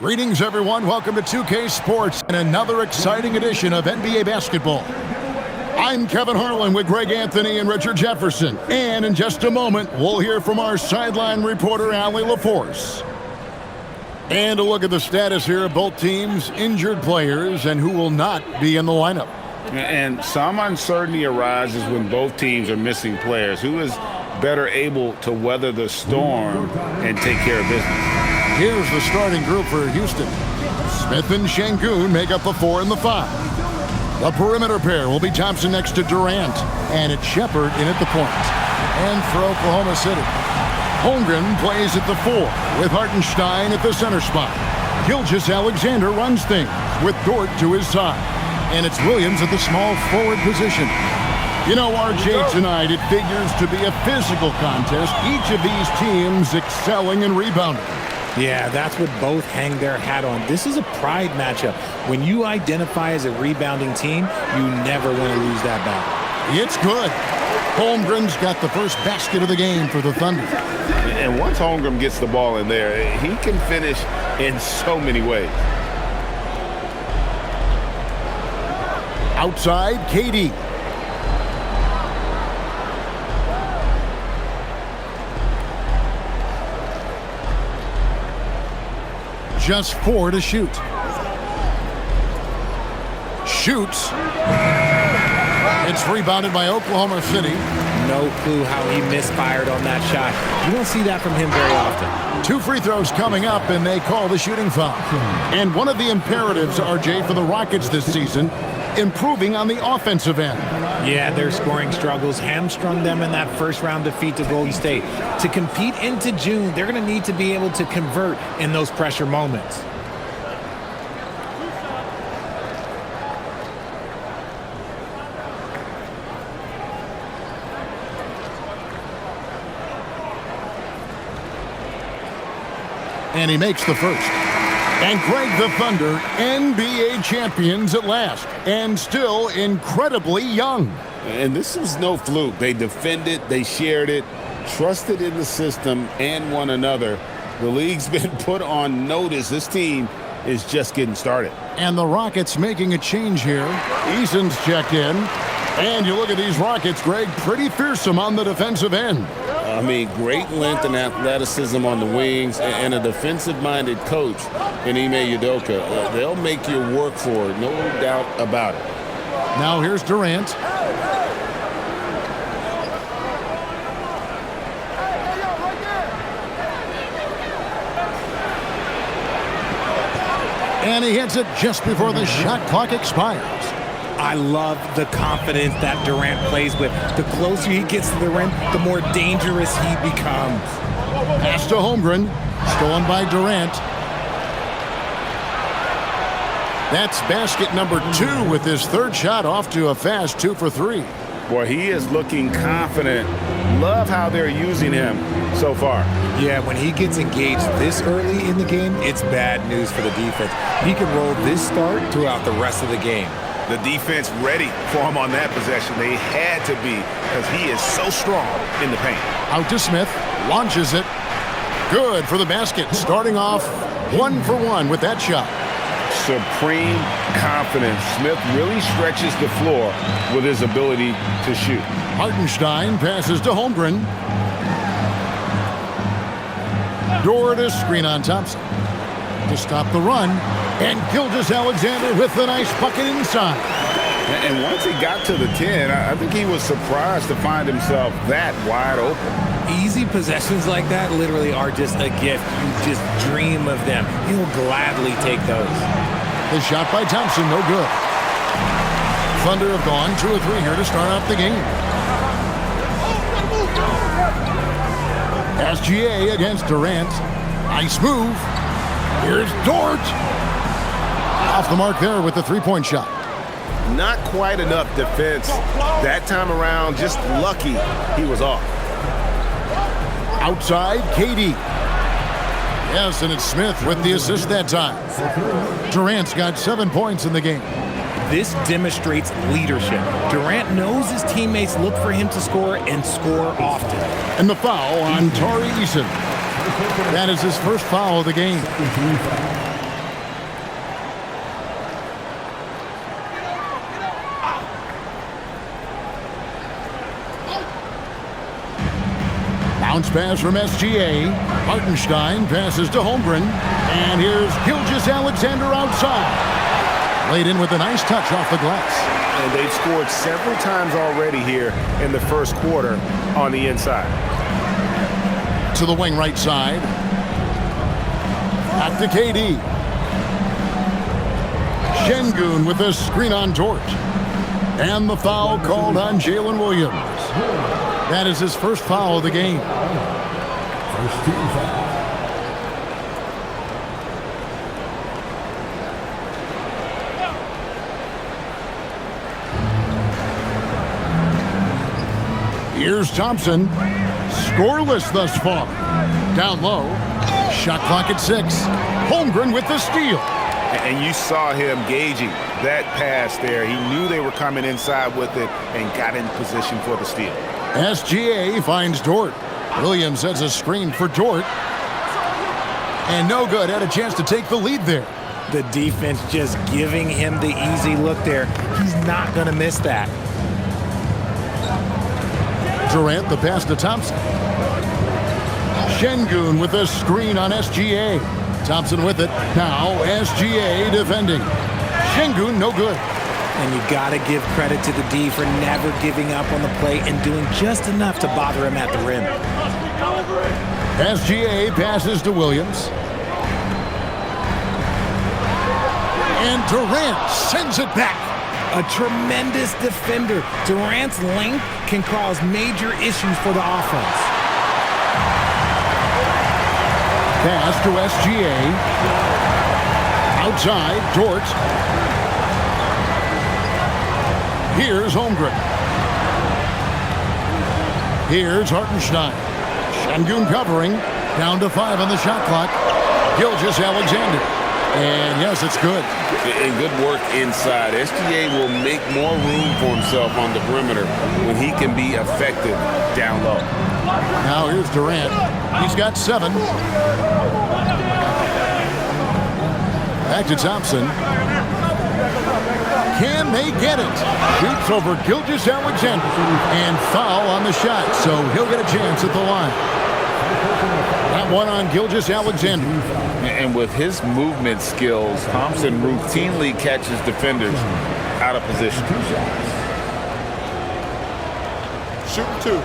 Greetings, everyone. Welcome to 2K Sports and another exciting edition of NBA basketball. I'm Kevin Harlan with Greg Anthony and Richard Jefferson. And in just a moment, we'll hear from our sideline reporter, Allie LaForce. And a look at the status here of both teams' injured players and who will not be in the lineup. And some uncertainty arises when both teams are missing players. Who is better able to weather the storm and take care of business? Here's the starting group for Houston. Smith and Şengün make up the 4 and the 5. The perimeter pair will be Thompson next to Durant, and it's Shepherd in at the point. And for Oklahoma City, Holmgren plays at the 4 with Hartenstein at the center spot. Gilgeous-Alexander runs things with Dort to his side. And it's Williams at the small forward position. You know, RJ, tonight it figures to be a physical contest. Each of these teams excelling in rebounding. Yeah, that's what both hang their hat on. This is a pride matchup. When you identify as a rebounding team, you never want to lose that battle. It's good. Holmgren's got the first basket of the game for the Thunder. And once Holmgren gets the ball in there, he can finish in so many ways. Outside, KD. Just 4 to shoot. Shoots. It's rebounded by Oklahoma City. No clue how he misfired on that shot. You don't see that from him very often. 2 free throws coming up, and they call the shooting foul. And one of the imperatives, RJ, for the Rockets this season, improving on the offensive end. Yeah, their scoring struggles hamstrung them in that first-round defeat to Golden State. To compete into June, they're going to need to be able to convert in those pressure moments. And he makes the first. And Greg, the Thunder, NBA champions at last, and still incredibly young. And this is no fluke. They defended, they shared it, trusted in the system and one another. The league's been put on notice. This team is just getting started. And the Rockets making a change here. Eason's checked in. And you look at these Rockets, Greg, pretty fearsome on the defensive end. I mean, great length and athleticism on the wings and a defensive-minded coach in Ime Udoka. They'll make you work for it, no doubt about it. Now here's Durant. And he hits it just before the shot clock expires. I love the confidence that Durant plays with. The closer he gets to the rim, the more dangerous he becomes. Pass to Holmgren. Stolen by Durant. That's basket number 2 with his third shot off to a fast 2 for 3. Boy, he is looking confident. Love how they're using him so far. Yeah, when he gets engaged this early in the game, it's bad news for the defense. He can roll this start throughout the rest of the game. The defense ready for him on that possession. They had to be because he is so strong in the paint. Out to Smith. Launches it. Good for the basket. Starting off 1 for 1 with that shot. Supreme confidence. Smith really stretches the floor with his ability to shoot. Hartenstein passes to Holmgren. Dort to screen on Thompson to stop the run. And Gilgeous-Alexander with the nice bucket inside. And once he got to the 10, I think he was surprised to find himself that wide open. Easy possessions like that literally are just a gift. You just dream of them. He'll gladly take those. The shot by Thompson, no good. Thunder have gone 2 or 3 here to start out the game. SGA against Durant. Nice move. Here's Dort. Off the mark there with the 3-point shot. Not quite enough defense that time around. Just lucky he was off. Outside, KD. Yes, and it's Smith with the assist that time. Durant's got 7 points in the game. This demonstrates leadership. Durant knows his teammates look for him to score and score often. And the foul on Tari Eason. That is his first foul of the game. Bounce pass from SGA. Hartenstein passes to Holmgren. And here's Gilgeous-Alexander outside. Laid in with a nice touch off the glass. And they've scored several times already here in the first quarter on the inside. To the wing right side. Back to KD. Şengün with a screen on Dort. And the foul called on Jalen Williams. That is his first foul of the game. First team foul. Here's Thompson. Scoreless thus far. Down low. Shot clock at 6. Holmgren with the steal. And you saw him gauging that pass there. He knew they were coming inside with it and got in position for the steal. SGA finds Dort. Williams sets a screen for Dort. And no good. Had a chance to take the lead there. The defense just giving him the easy look there. He's not going to miss that. Durant the pass to Thompson. Şengün with a screen on SGA. Thompson with it. Now SGA defending. Şengün no good. And you got to give credit to the D for never giving up on the play and doing just enough to bother him at the rim. SGA passes to Williams. And Durant sends it back. A tremendous defender. Durant's length can cause major issues for the offense. Pass to SGA. Outside, Dort. Here's Holmgren. Here's Hartenstein. Şengün covering. Down to 5 on the shot clock. Gilgeous-Alexander. And yes, it's good. And good work inside. SGA will make more room for himself on the perimeter when he can be effective down low. Now here's Durant. He's got 7. Back to Thompson. Can they get it? Shoots over Gilgeous-Alexander. And foul on the shot, so he'll get a chance at the line. That one on Gilgeous-Alexander. And with his movement skills, Thompson routinely catches defenders out of position. Shooting 2.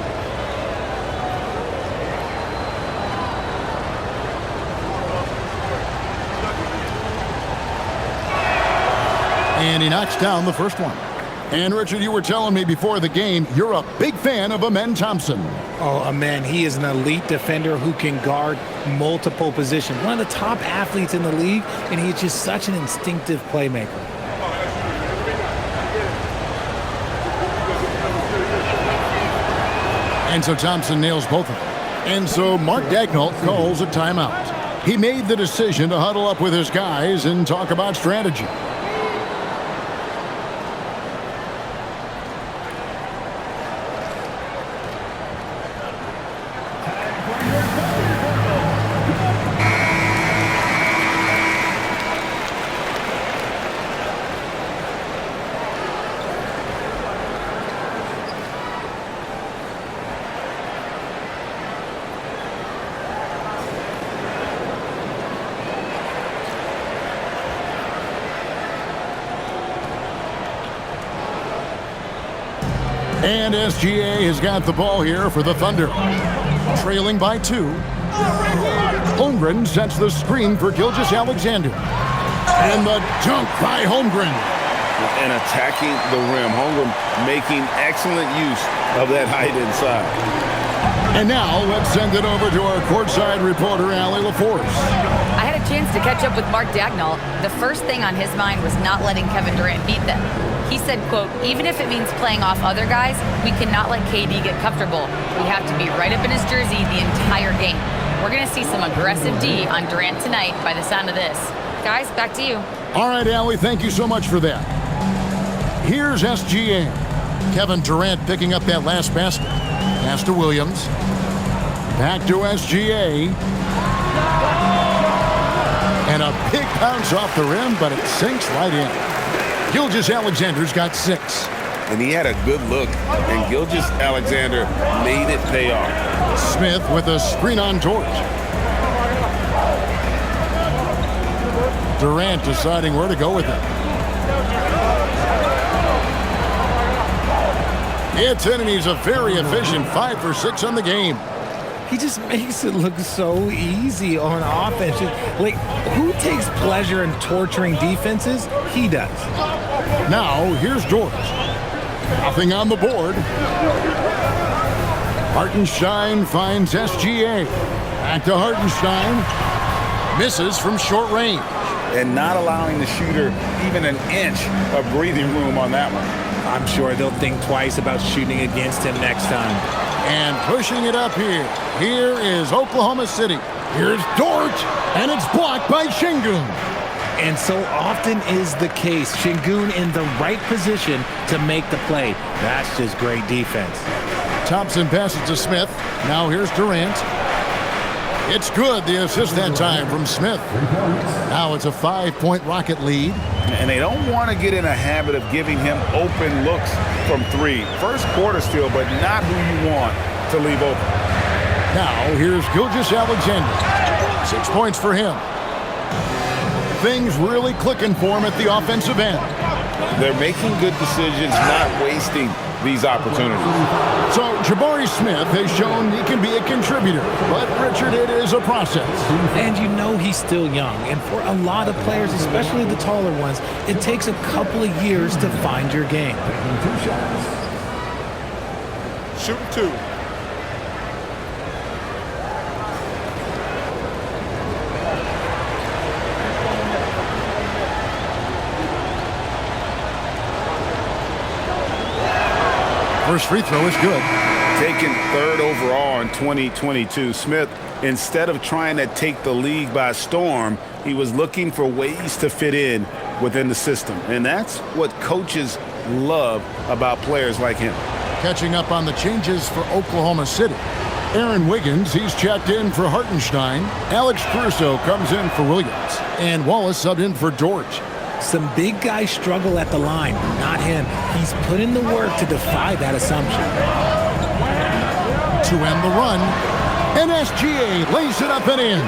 And he knocks down the first one. And Richard, you were telling me before the game, you're a big fan of Amen Thompson. Oh, Amen, he is an elite defender who can guard multiple positions. One of the top athletes in the league, and he's just such an instinctive playmaker. And so Thompson nails both of them. And so Mark Daigneault calls a timeout. He made the decision to huddle up with his guys and talk about strategy. And SGA has got the ball here for the Thunder. Trailing by 2. Holmgren sets the screen for Gilgeous-Alexander. And the dunk by Holmgren. And attacking the rim. Holmgren making excellent use of that height inside. And now let's send it over to our courtside reporter, Allie LaForce. I had a chance to catch up with Mark Daigneault. The first thing on his mind was not letting Kevin Durant beat them. He said, quote, even if it means playing off other guys, we cannot let KD get comfortable. We have to be right up in his jersey the entire game. We're going to see some aggressive D on Durant tonight by the sound of this. Guys, back to you. All right, Allie, thank you so much for that. Here's SGA. Kevin Durant picking up that last basket. Pass to Williams. Back to SGA. And a big bounce off the rim, but it sinks right in. Gilgeous-Alexander's got 6. and he had a good look, and Gilgeous-Alexander made it pay off. Smith with a screen on George. Durant deciding where to go with it. It's in, and he's a very efficient 5 for 6 on the game. He just makes it look so easy on offense. Like, who takes pleasure in torturing defenses? He does. Now, here's George. Nothing on the board. Hartenstein finds SGA. Back to Hartenstein. Misses from short range. And not allowing the shooter even an inch of breathing room on that one. I'm sure they'll think twice about shooting against him next time. And pushing it up here. Here is Oklahoma City. Here's Dort, and it's blocked by Şengün. And so often is the case. Şengün in the right position to make the play. That's just great defense. Thompson passes to Smith. Now here's Durant. It's good, the assist that time from Smith. Now it's a 5-point Rocket lead. And they don't want to get in a habit of giving him open looks from 3. First quarter still, but not who you want to leave open. Now here's Gilgeous-Alexander. 6 points for him. Things really clicking for him at the offensive end. They're making good decisions, not wasting these opportunities. So Jabari Smith has shown he can be a contributor, but Richard, it is a process. And you know he's still young, and for a lot of players, especially the taller ones, it takes a couple of years to find your game. Shoot 2. First free throw is good. Taken 3rd overall in 2022, Smith, instead of trying to take the league by storm, he was looking for ways to fit in within the system. And that's what coaches love about players like him. Catching up on the changes for Oklahoma City. Aaron Wiggins, he's checked in for Hartenstein. Alex Caruso comes in for Williams. And Wallace subbed in for George. Some big guys struggle at the line, not him. He's put in the work to defy that assumption. To end the run, and SGA lays it up and in.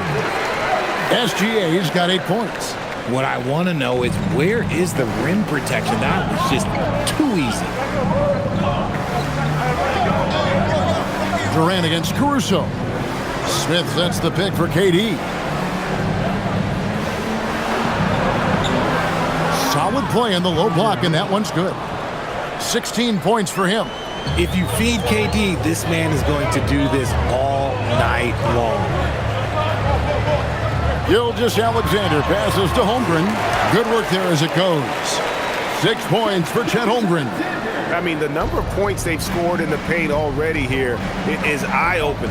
SGA's got 8 points. What I want to know is, where is the rim protection? That was just too easy. Durant against Caruso. Smith sets the pick for KD. Solid play in the low block, and that one's good. 16 points for him. If you feed KD, this man is going to do this all night long. Gilgeous-Alexander passes to Holmgren. Good work there as it goes. 6 points for Chet Holmgren. I mean, the number of points they've scored in the paint already here is eye-opening.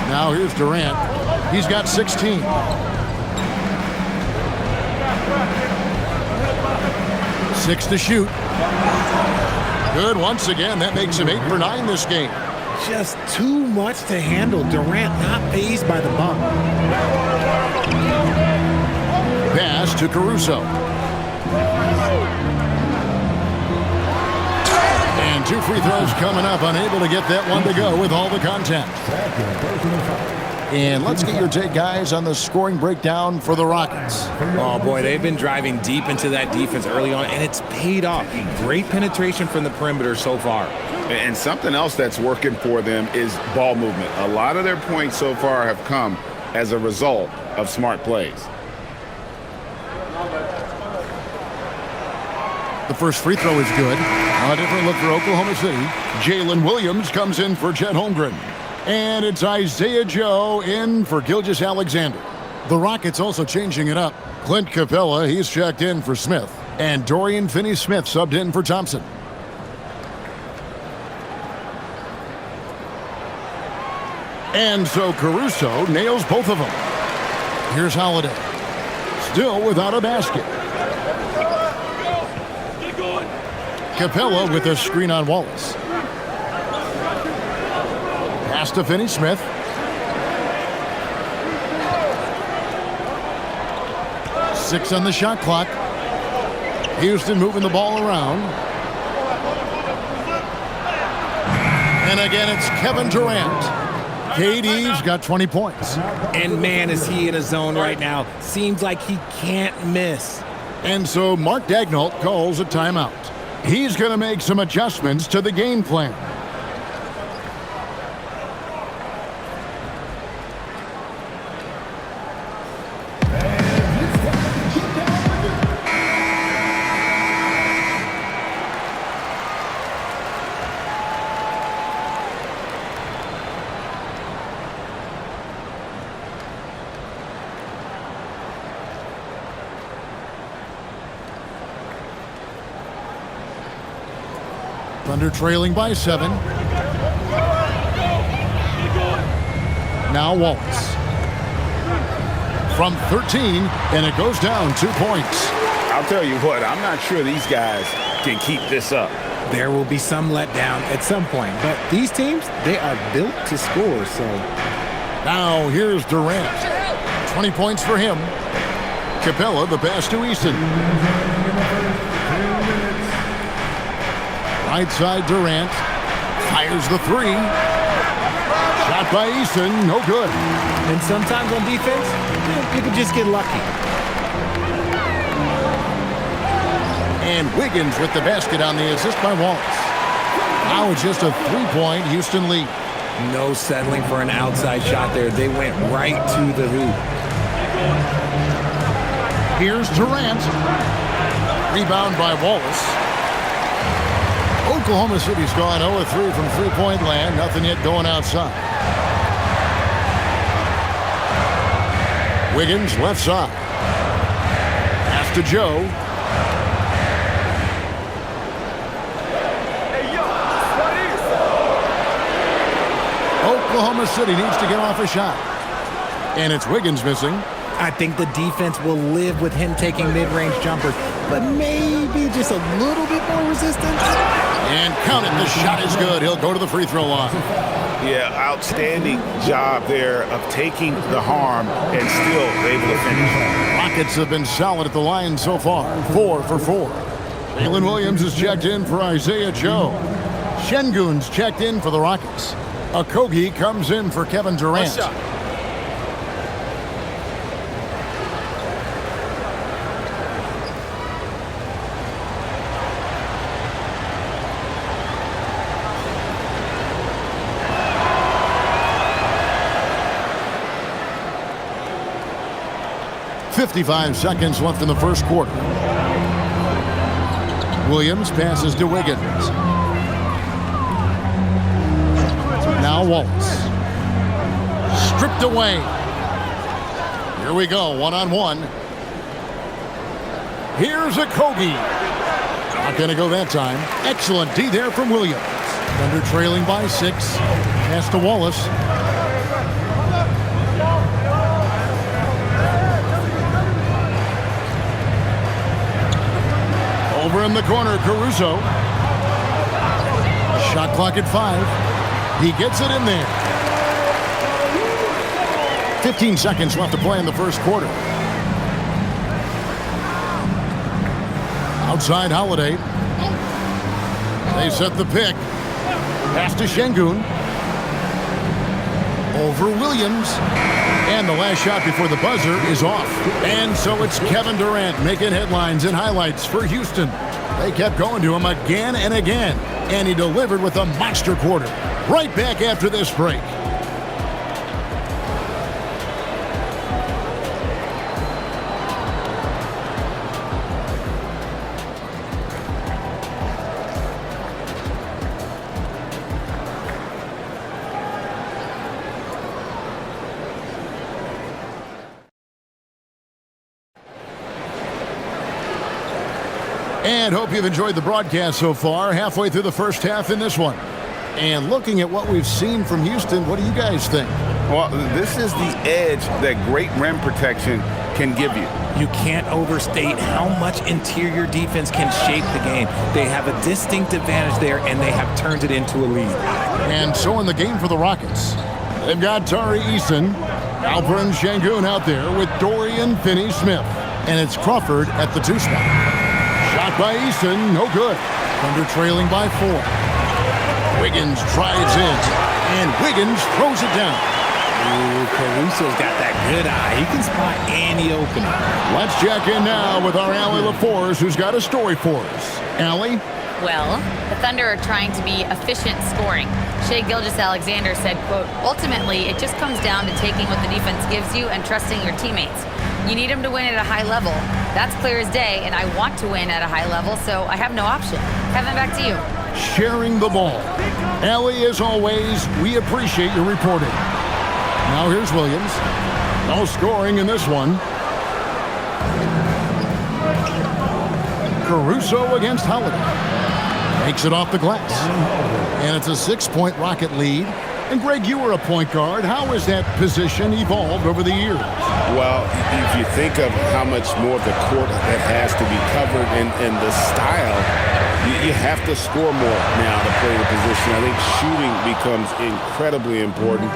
Now here's Durant. He's got 16. 6 to shoot. Good once again. That makes him 8 for 9 this game. Just too much to handle. Durant not fazed by the bump. Pass to Caruso. And 2 free throws coming up. Unable to get that one to go with all the contact. And let's get your take, guys, on the scoring breakdown for the Rockets. Oh, boy, they've been driving deep into that defense early on, and it's paid off. Great penetration from the perimeter so far. And something else that's working for them is ball movement. A lot of their points so far have come as a result of smart plays. The first free throw is good. A different look for Oklahoma City. Jalen Williams comes in for Chet Holmgren. And it's Isaiah Joe in for Gilgeous-Alexander. The Rockets also changing it up. Clint Capella, he's checked in for Smith. And Dorian Finney-Smith subbed in for Thompson. And so Caruso nails both of them. Here's Holiday. Still without a basket. Capella with a screen on Wallace. Pass to Finney-Smith. Six on the shot clock. Houston moving the ball around. And again, it's Kevin Durant. KD's got 20 points. And man, is he in a zone right now. Seems like he can't miss. And so Mark Daigneault calls a timeout. He's going to make some adjustments to the game plan. Thunder trailing by 7. Now Waltz. From 13, and it goes down 2 points. I'll tell you what, I'm not sure these guys can keep this up. There will be some letdown at some point, but these teams, they are built to score, so. Now here's Durant. 20 points for him. Capella, the pass to Eason. Right side Durant. Fires the 3. Shot by Eason, no good. And sometimes on defense, you can just get lucky. And Wiggins with the basket on the assist by Wallace. Now it's just a 3-point Houston lead. No settling for an outside shot there. They went right to the hoop. Here's Durant. Rebound by Wallace. Oklahoma City's gone 0-3 from three-point land. Nothing yet going outside. Wiggins left side. Pass to Joe. Oklahoma City needs to get off a shot. And it's Wiggins missing. I think the defense will live with him taking mid-range jumpers, but maybe just a little bit more resistance. And count it, the shot is good. He'll go to the free throw line. Yeah, outstanding job there of taking the harm and still able to finish. Rockets have been solid at the line so far. 4 for 4. Jalen Williams is checked in for Isaiah Joe. Şengün's checked in for the Rockets. Okogie comes in for Kevin Durant. .55 seconds left in the first quarter. Williams passes to Wiggins. Now Waltz. Stripped away. Here we go, one-on-one. Here's Okogie. Not going to go that time. Excellent D there from Williams. Thunder trailing by 6. Pass to Wallace. Over in the corner, Caruso. Shot clock at 5. He gets it in there. 15 seconds left to play in the first quarter. Outside Holiday. They set the pick. Pass to Şengün. Over Williams. And the last shot before the buzzer is off. And so it's Kevin Durant making headlines and highlights for Houston. They kept going to him again and again. And he delivered with a monster quarter. Right back after this break. And hope you've enjoyed the broadcast so far. Halfway through the first half in this one. And looking at what we've seen from Houston, what do you guys think? Well, this is the edge that great rim protection can give you. You can't overstate how much interior defense can shape the game. They have a distinct advantage there, and they have turned it into a lead. And so in the game for the Rockets, they've got Tari Eason, Alperen Şengün out there with Dorian Finney-Smith. And it's Crawford at the 2 spot. Shot by Eason, no good. Thunder trailing by 4. Wiggins drives in, and Wiggins throws it down. Ooh, Caruso's got that good eye. He can spot any opening. Let's check in now with our Allie LaForce, who's got a story for us. Allie? Well, the Thunder are trying to be efficient scoring. Shai Gilgeous-Alexander said, quote, ultimately, it just comes down to taking what the defense gives you and trusting your teammates. You need them to win at a high level. That's clear as day, and I want to win at a high level, so I have no option. Kevin, back to you. Sharing the ball. Allie, as always, we appreciate your reporting. Now here's Williams. No scoring in this one. Caruso against Holiday. Makes it off the glass. And it's a 6-point Rocket lead. And Greg, you were a point guard. How has that position evolved over the years? Well, if you think of how much more of the court that has to be covered and the style, you have to score more now to play the position. I think shooting becomes incredibly important.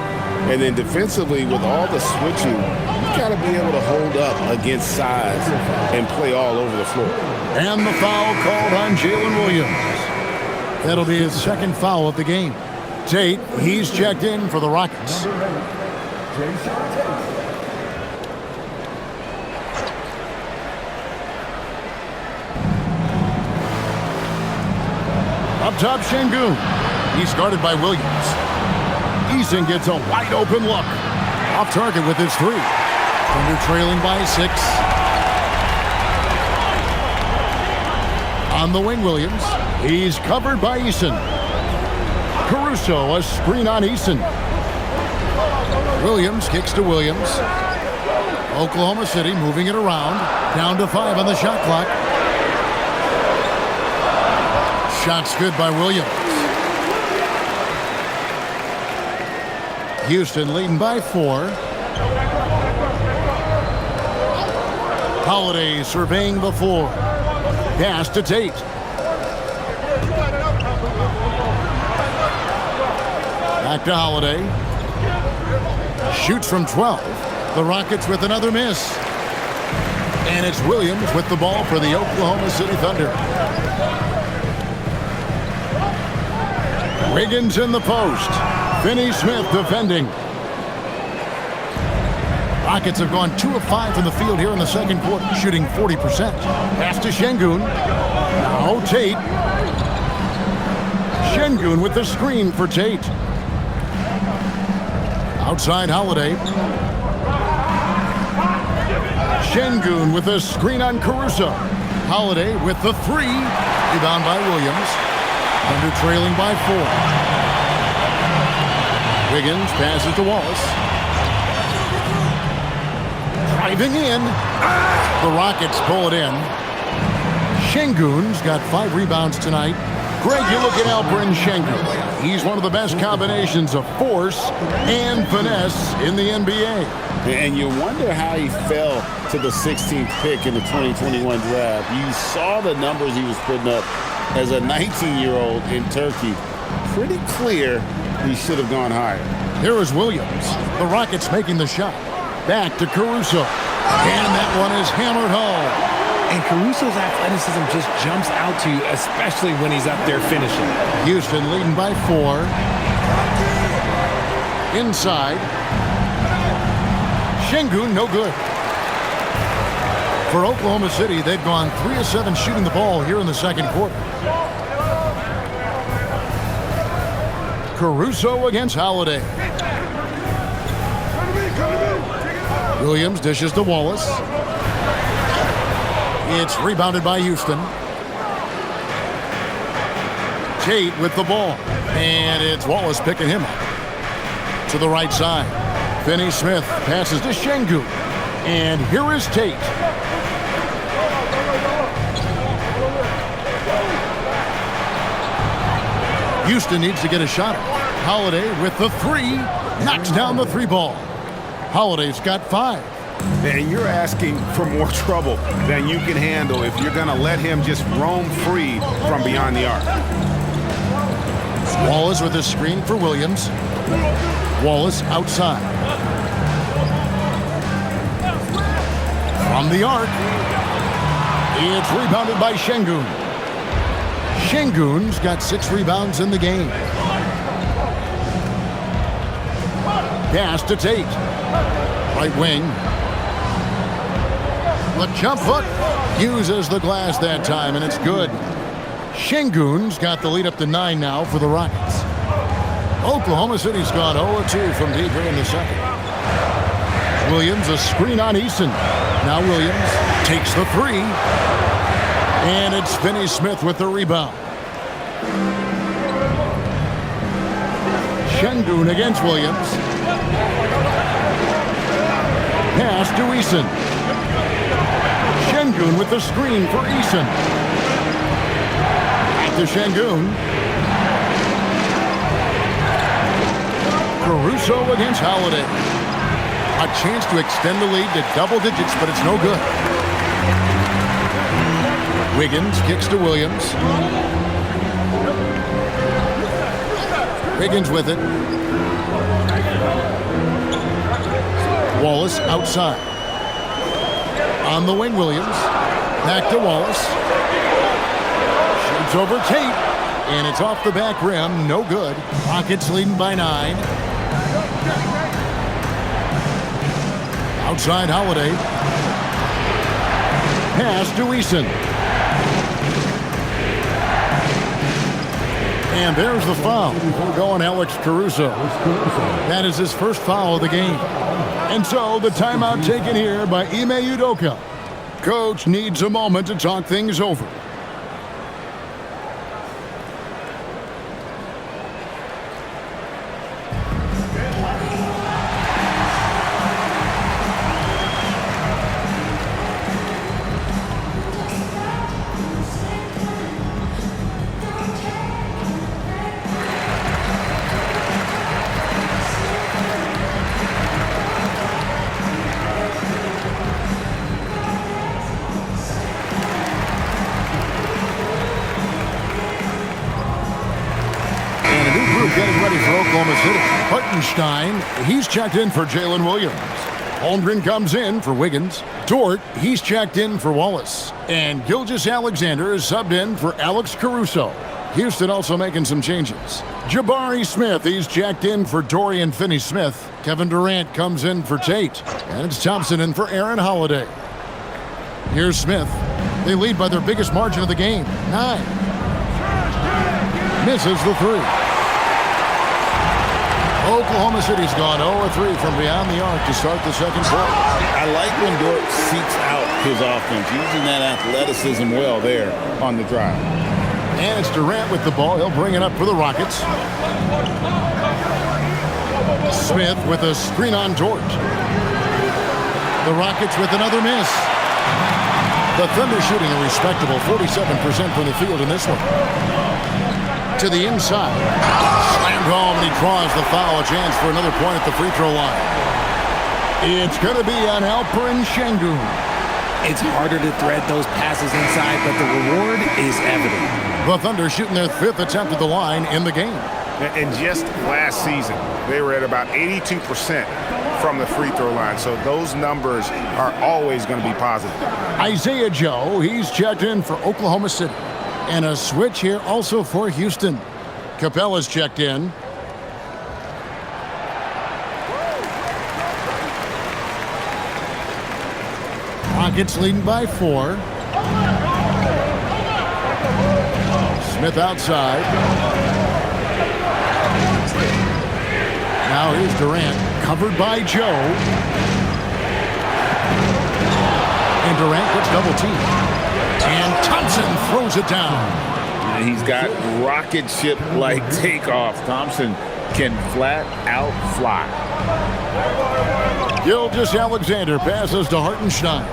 And then defensively, with all the switching, you got to be able to hold up against size and play all over the floor. And the foul called on Jalen Williams. That'll be his second foul of the game. Tate, he's checked in for the Rockets. Up top, Şengün. He's guarded by Williams. Eason gets a wide open look. Off target with his 3. Thunder trailing by 6. On the wing, Williams. He's covered by Eason. Caruso, a screen on Eason. Williams kicks to Williams. Oklahoma City moving it around. Down to 5 on the shot clock. Shot's good by Williams. Houston leading by 4. Holiday surveying the floor. Pass to Tate. Back to Holiday. Shoots from 12. The Rockets with another miss. And it's Williams with the ball for the Oklahoma City Thunder. Wiggins in the post. Finney Smith defending. Rockets have gone 2 of 5 from the field here in the second quarter, shooting 40%. Pass to Şengün. Now Tate. Şengün with the screen for Tate. Outside Holiday. Şengün with a screen on Caruso. Holiday with the 3. Rebound by Williams. Thunder trailing by 4. Wiggins passes to Wallace. Driving in. The Rockets pull it in. Şengün's got 5 rebounds tonight. Greg, you look at Alperen Şengün. He's one of the best combinations of force and finesse in the NBA. And you wonder how he fell to the 16th pick in the 2021 draft. You saw the numbers he was putting up as a 19-year-old in Turkey. Pretty clear he should have gone higher. Here is Williams. The Rockets making the shot. Back to Caruso. And that one is hammered home. And Caruso's athleticism just jumps out to you, especially when he's up there finishing. Houston leading by 4. Inside. Şengün, no good. For Oklahoma City, they've gone 3 of 7 shooting the ball here in the second quarter. Caruso against Holiday. Williams dishes to Wallace. It's rebounded by Houston. Tate with the ball. And it's Wallace picking him up. To the right side. Finney Smith passes to Şengün. And here is Tate. Houston needs to get a shot. Holiday with the 3. Knocks down the 3 ball. Holiday's got 5. And you're asking for more trouble than you can handle if you're going to let him just roam free from beyond the arc. Wallace with a screen for Williams. Wallace outside. From the arc. It's rebounded by Şengün. Şengün's got 6 rebounds in the game. Pass to Tate. Right wing. The jump hook uses the glass that time, and it's good. Şengün's got the lead up to 9 now for the Rockets. Oklahoma City's gone 0-2 from deep here in the second. Williams, a screen on Eason. Now Williams takes the 3. And it's Finney-Smith with the rebound. Şengün against Williams. Pass to Eason. Şengün with the screen for Eason. Back to Şengün. Caruso against Holiday. A chance to extend the lead to double digits, but it's no good. Wiggins kicks to Williams. Wiggins with it. Wallace outside. On the wing, Williams. Back to Wallace. Shoots over Tate. And it's off the back rim. No good. Rockets leading by 9. Outside Holiday. Pass to Eason. And there's the foul. Going Alex Caruso. That is his first foul of the game. And so the timeout taken here by Ime Udoka. Coach needs a moment to talk things over. Getting ready for Oklahoma City. Hartenstein, he's checked in for Jalen Williams. Holmgren comes in for Wiggins. Dort, he's checked in for Wallace. And Gilgeous-Alexander is subbed in for Alex Caruso. Houston also making some changes. Jabari Smith, he's checked in for Dorian Finney-Smith. Kevin Durant comes in for Tate. And it's Thompson in for Aaron Holiday. Here's Smith. They lead by their biggest margin of the game, 9. Misses the 3. Oklahoma City's gone 0-3 from beyond the arc to start the second quarter. I like when Dort seeks out his offense, using that athleticism well there on the drive. And it's Durant with the ball. He'll bring it up for the Rockets. Smith with a screen on Dort. The Rockets with another miss. The Thunder shooting a respectable 47% from the field in this one. To the inside. Slammed home, and he draws the foul. A chance for another point at the free throw line. It's going to be on Alperen Şengün. It's harder to thread those passes inside, but the reward is evident. The Thunder shooting their 5th attempt at the line in the game. And just last season, they were at about 82% from the free throw line. So those numbers are always going to be positive. Isaiah Joe, he's checked in for Oklahoma City. And a switch here also for Houston. Capella's checked in. Rockets leading by 4. Smith outside. Now here's Durant, covered by Joe. And Durant gets double teamed. And Thompson throws it down. And he's got rocket ship-like takeoff. Thompson can flat out fly. Gilgeous-Alexander passes to Hartenstein.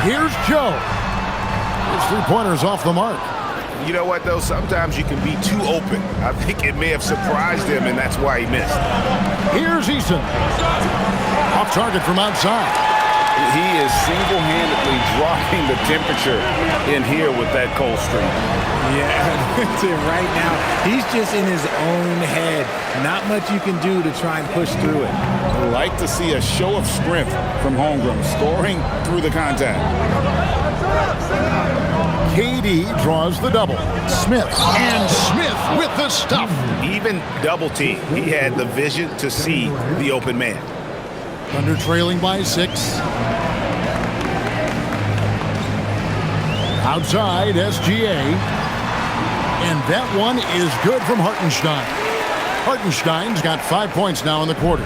Here's Joe. His three-pointer's off the mark. You know what, though? Sometimes you can be too open. I think it may have surprised him, and that's why he missed. Here's Eason. Off target from outside. He is single-handedly dropping the temperature in here with that cold streak. Yeah, right now, he's just in his own head. Not much you can do to try and push through it. I'd like to see a show of strength from Holmgren, scoring through the contact. KD draws the double. Smith, and Smith with the stuff. Even double team, he had the vision to see the open man. Thunder trailing by 6. Outside, SGA. And that one is good from Hartenstein. Hartenstein's got 5 points now in the quarter.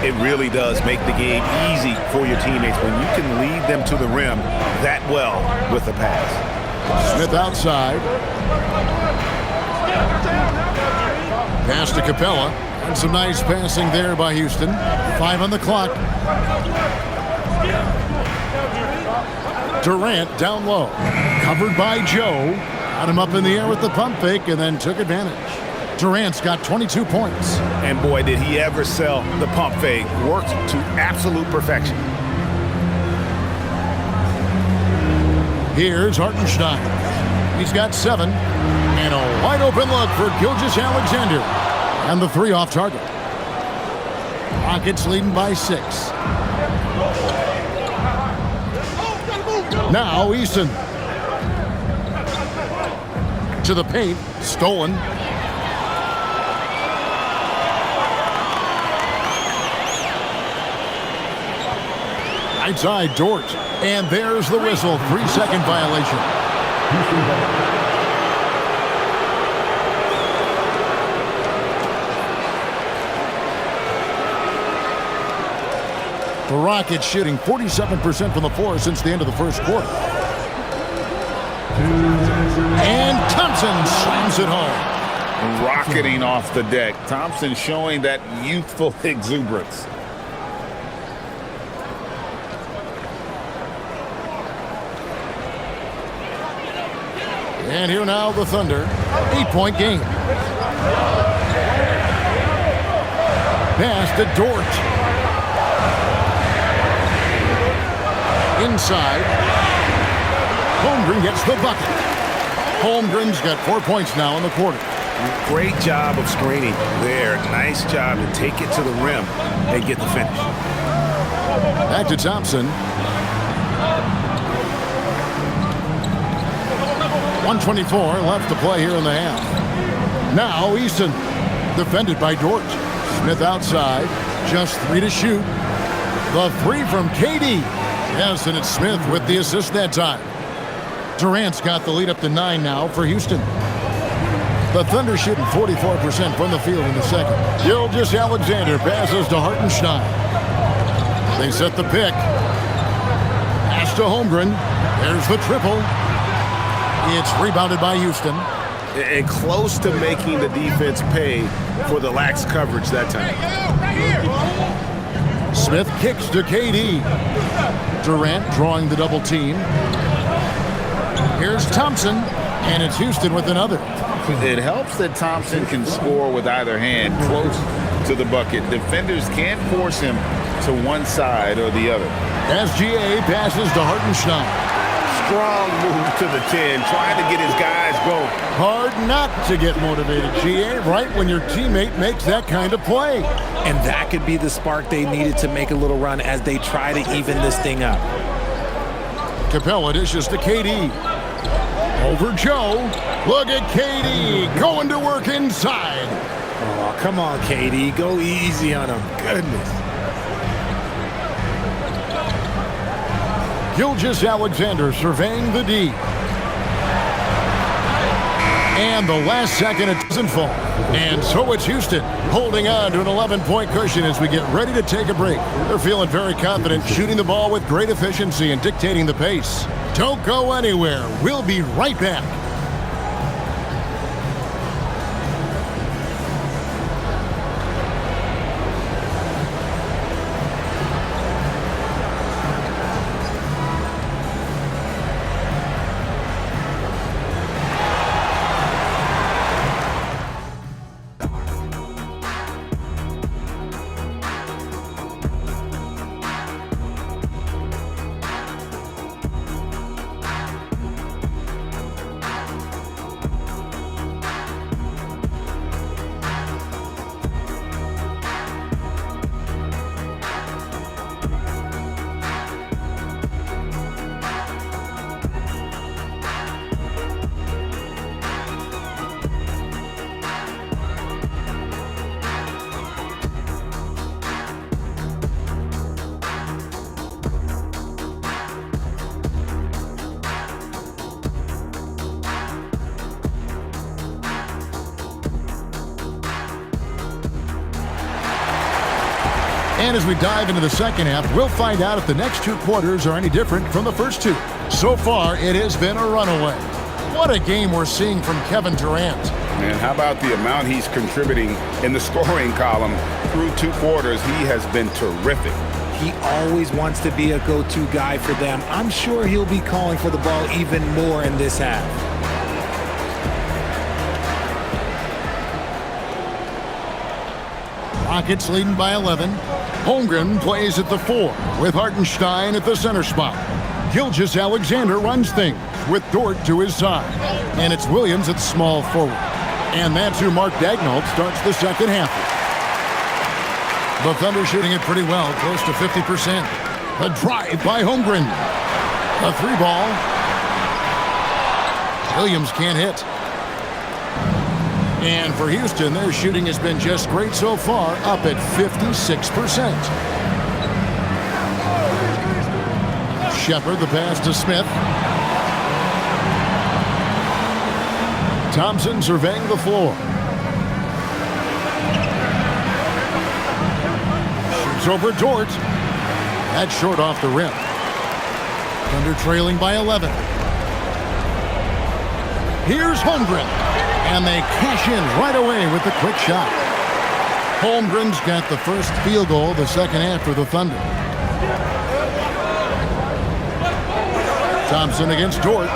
It really does make the game easy for your teammates when you can lead them to the rim that well with the pass. Smith outside. Pass to Capella. And some nice passing there by Houston. 5 on the clock. Durant down low. Covered by Joe. Got him up in the air with the pump fake and then took advantage. Durant's got 22 points. And boy, did he ever sell the pump fake. Worked to absolute perfection. Here's Hartenstein. He's got 7. And a wide open look for Gilgeous-Alexander. And the 3 off target. Rockets leading by 6. Now Easton. To the paint. Stolen. Outside Dort. And there's the whistle. 3-second violation. The Rockets shooting 47% from the floor since the end of the first quarter. And Thompson slams it home. Rocketing off the deck. Thompson showing that youthful exuberance. And here now the Thunder. 8-point game. Pass to Dort. Inside. Holmgren gets the bucket. Holmgren's got 4 points now in the quarter. Great job of screening there. Nice job to take it to the rim and get the finish. Back to Thompson. 1:24 left to play here in the half. Now Easton. Defended by Dort. Smith outside. Just 3 to shoot. The 3 from KD. Yes, and it's Smith with the assist that time. Durant's got the lead up to 9 now for Houston. The Thunder shooting 44% from the field in the second. Gilgeous-Alexander passes to Hartenstein. They set the pick. Pass to Holmgren. There's the triple. It's rebounded by Houston. And close to making the defense pay for the lax coverage that time. Smith kicks to KD. Durant drawing the double team. Here's Thompson, and it's Houston with another. It helps that Thompson can score with either hand close to the bucket. Defenders can't force him to one side or the other. SGA passes to Hartenstein. Strong move to the 10, trying to get his guys going. Hard not to get motivated, GA, right when your teammate makes that kind of play. And that could be the spark they needed to make a little run as they try to even this thing up. Capella dishes to KD. Over Joe. Look at KD going to work inside. Oh, come on, KD. Go easy on him. Goodness. Gilgeous-Alexander surveying the D. And the last second, it doesn't fall. And so it's Houston holding on to an 11-point cushion as we get ready to take a break. They're feeling very confident, shooting the ball with great efficiency and dictating the pace. Don't go anywhere. We'll be right back. And as we dive into the second half, we'll find out if the next two quarters are any different from the first two. So far, it has been a runaway. What a game we're seeing from Kevin Durant. Man, how about the amount he's contributing in the scoring column through two quarters? He has been terrific. He always wants to be a go-to guy for them. I'm sure he'll be calling for the ball even more in this half. Rockets leading by 11. Holmgren plays at the 4 with Hartenstein at the center spot. Gilgeous-Alexander runs things with Dort to his side. And it's Williams at small forward. And that's who Mark Daigneault starts the second half with. The Thunder shooting it pretty well, close to 50%. A drive by Holmgren. A 3-ball. Williams can't hit. And for Houston, their shooting has been just great so far, up at 56%. Shepard, the pass to Smith. Thompson surveying the floor. Shoots over Dort. That's short off the rim. Thunder trailing by 11. Here's Holmgren. And they cash in right away with the quick shot. Holmgren's got the first field goal the second half for the Thunder. Thompson against Dort.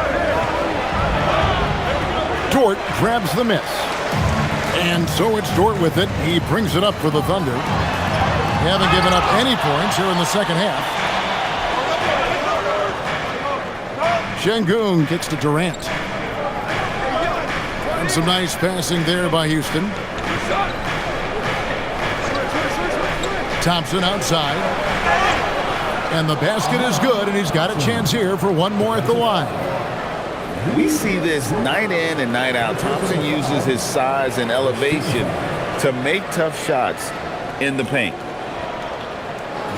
Dort grabs the miss. And so it's Dort with it. He brings it up for the Thunder. They haven't given up any points here in the second half. Şengün kicks to Durant. And some nice passing there by Houston. Thompson outside. And the basket is good, and he's got a chance here for one more at the line. We see this night in and night out. Thompson uses his size and elevation to make tough shots in the paint.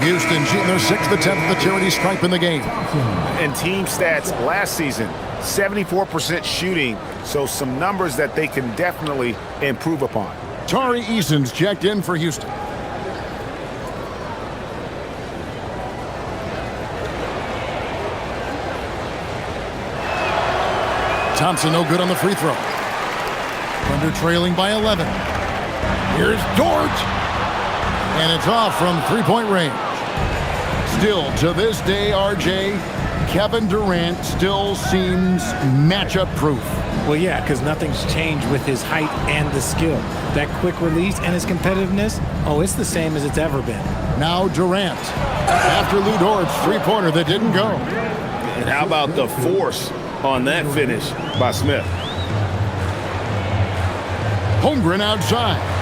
Houston shooting their 6th attempt at the charity stripe in the game. And team stats last season, 74% shooting, so some numbers that they can definitely improve upon. Tari Eason's checked in for Houston. Thompson no good on the free throw. Thunder trailing by 11. Here's Dort. And it's off from three-point range. Still, to this day, RJ, Kevin Durant still seems matchup proof. Well, yeah, because nothing's changed with his height and the skill. That quick release and his competitiveness, oh, it's the same as it's ever been. Now Durant, after Lou Dort's three-pointer that didn't go. And how about the force on that finish by Smith? Holmgren outside.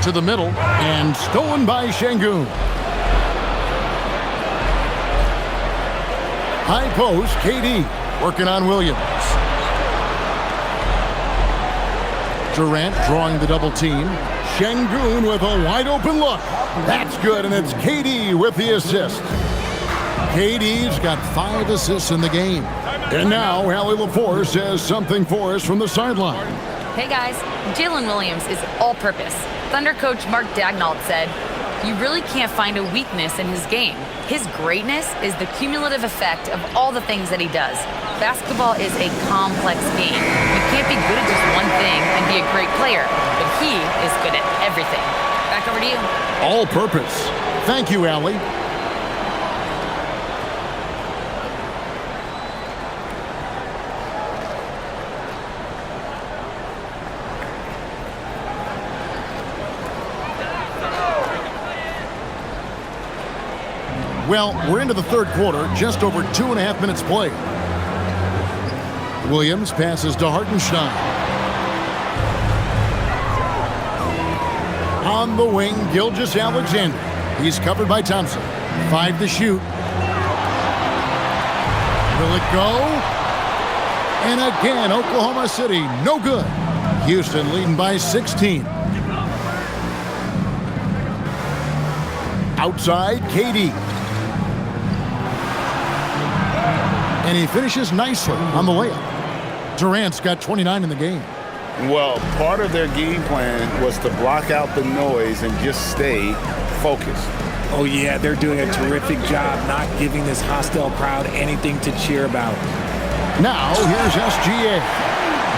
To the middle, and stolen by Şengün. High post, KD working on Williams. Durant drawing the double team. Şengün with a wide open look. That's good, and it's KD with the assist. KD's got 5 assists in the game. And now Allie LaForce has something for us from the sideline. Hey guys, Jalen Williams is all-purpose. Thunder coach Mark Daigneault said, "You really can't find a weakness in his game. His greatness is the cumulative effect of all the things that he does. Basketball is a complex game. You can't be good at just one thing and be a great player, but he is good at everything." Back over to you. All purpose. Thank you, Allie. Well, we're into the third quarter, just over 2.5 minutes played. Williams passes to Hartenstein. On the wing, Gilgeous-Alexander. He's covered by Thompson. 5 to shoot. Will it go? And again, Oklahoma City, no good. Houston leading by 16. Outside, KD. And he finishes nicely on the layup. Durant's got 29 in the game. Well, part of their game plan was to block out the noise and just stay focused. Oh, yeah, they're doing a terrific job not giving this hostile crowd anything to cheer about. Now, here's SGA.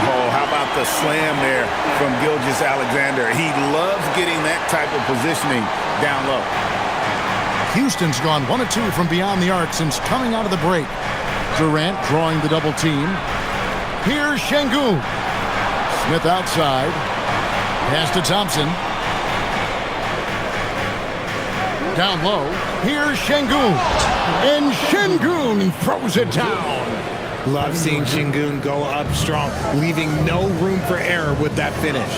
Oh, how about the slam there from Gilgeous-Alexander? He loves getting that type of positioning down low. Houston's gone 1 of 2 from beyond the arc since coming out of the break. Durant drawing the double team. Here's Şengün. Smith outside. Pass to Thompson. Down low. Here's Şengün. And Şengün throws it down. Love seeing Şengün go up strong, leaving no room for error with that finish.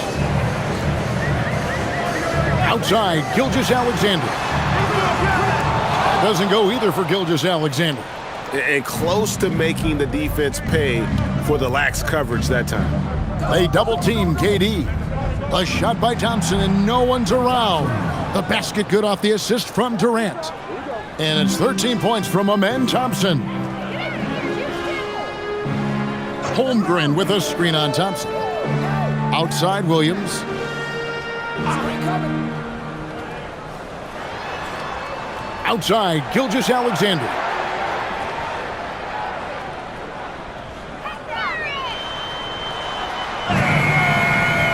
Outside, Gilgeous-Alexander. Doesn't go either for Gilgeous-Alexander. And close to making the defense pay for the lax coverage that time. They double team KD. A shot by Thompson and no one's around. The basket good off the assist from Durant. And it's 13 points from Amen Thompson. Holmgren with a screen on Thompson. Outside Williams. Outside Gilgeous-Alexander.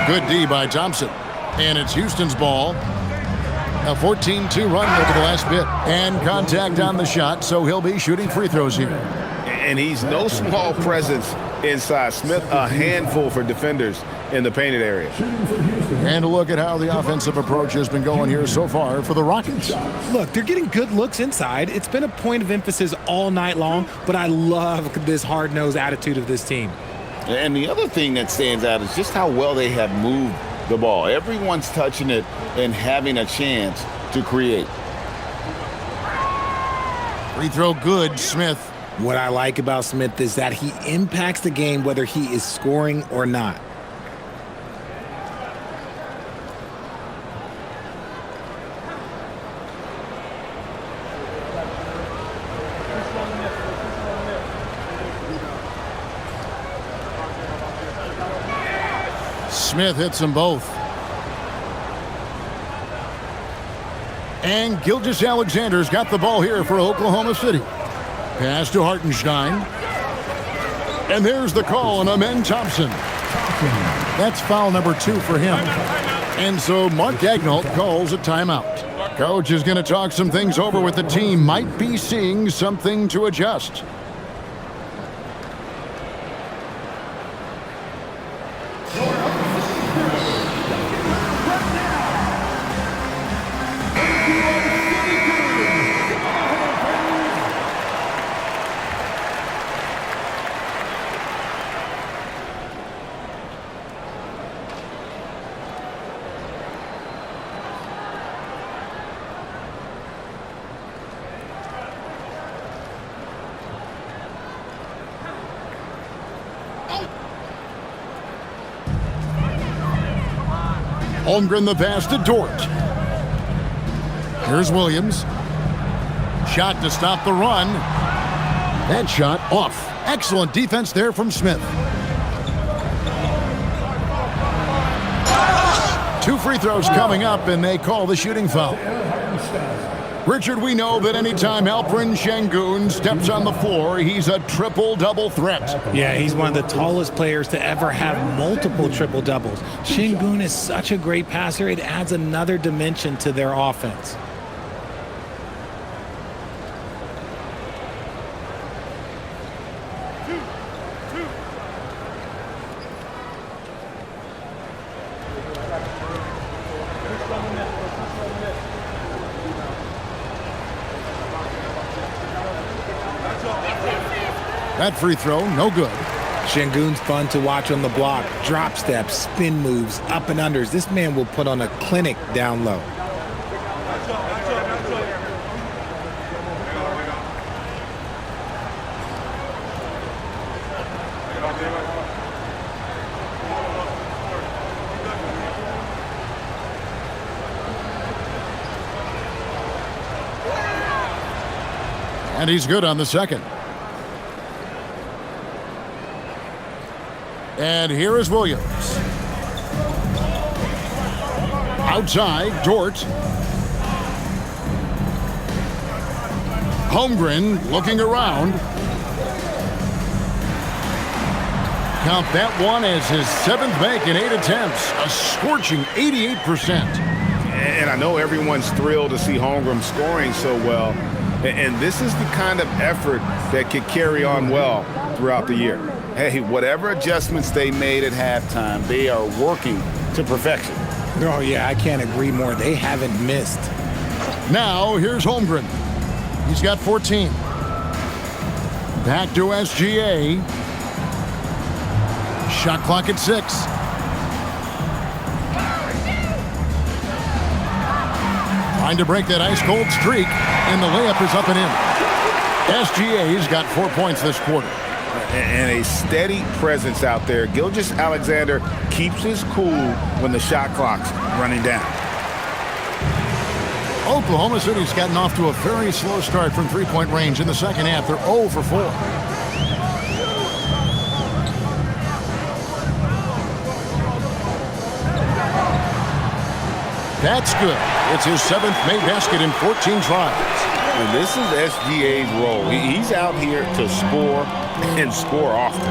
Good D by Thompson. And it's Houston's ball. A 14-2 run over the last bit. And contact on the shot, so he'll be shooting free throws here. And he's no small presence inside. Smith, a handful for defenders in the painted area. And a look at how the offensive approach has been going here so far for the Rockets. Look, they're getting good looks inside. It's been a point of emphasis all night long, but I love this hard-nosed attitude of this team. And the other thing that stands out is just how well they have moved the ball. Everyone's touching it and having a chance to create. Free throw good, Smith. What I like about Smith is that he impacts the game whether he is scoring or not. Smith hits them both. And Gilgeous-Alexander's got the ball here for Oklahoma City. Pass to Hartenstein. And there's the call on Amen Thompson. That's foul number 2 for him. And so Mark Daigneault calls a timeout. Coach is going to talk some things over with the team. Might be seeing something to adjust. Holmgren the pass to Dort. Here's Williams. Shot to stop the run. That shot off. Excellent defense there from Smith. 2 free throws coming up, and they call the shooting foul. Richard, we know that anytime Alperen Şengün steps on the floor, he's a triple-double threat. Yeah, he's one of the tallest players to ever have multiple triple-doubles. Şengün is such a great passer, it adds another dimension to their offense. That free throw, no good. Şengün's fun to watch on the block. Drop steps, spin moves, up and unders. This man will put on a clinic down low. And he's good on the second. And here is Williams. Outside, Dort. Holmgren looking around. Count that one as his 7th make in 8 attempts. A scorching 88%. And I know everyone's thrilled to see Holmgren scoring so well. And this is the kind of effort that could carry on well throughout the year. Hey, whatever adjustments they made at halftime, they are working to perfection. Oh, yeah, I can't agree more. They haven't missed. Now, here's Holmgren. He's got 14. Back to SGA. Shot clock at 6. Trying to break that ice-cold streak, and the layup is up and in. SGA's got 4 points this quarter. And a steady presence out there. Gilgeous-Alexander keeps his cool when the shot clock's running down. Oklahoma City's gotten off to a very slow start from three-point range in the second half. They're 0 for 4. That's good. It's his 7th made basket in 14 tries. And this is SGA's role. He's out here to score and score often.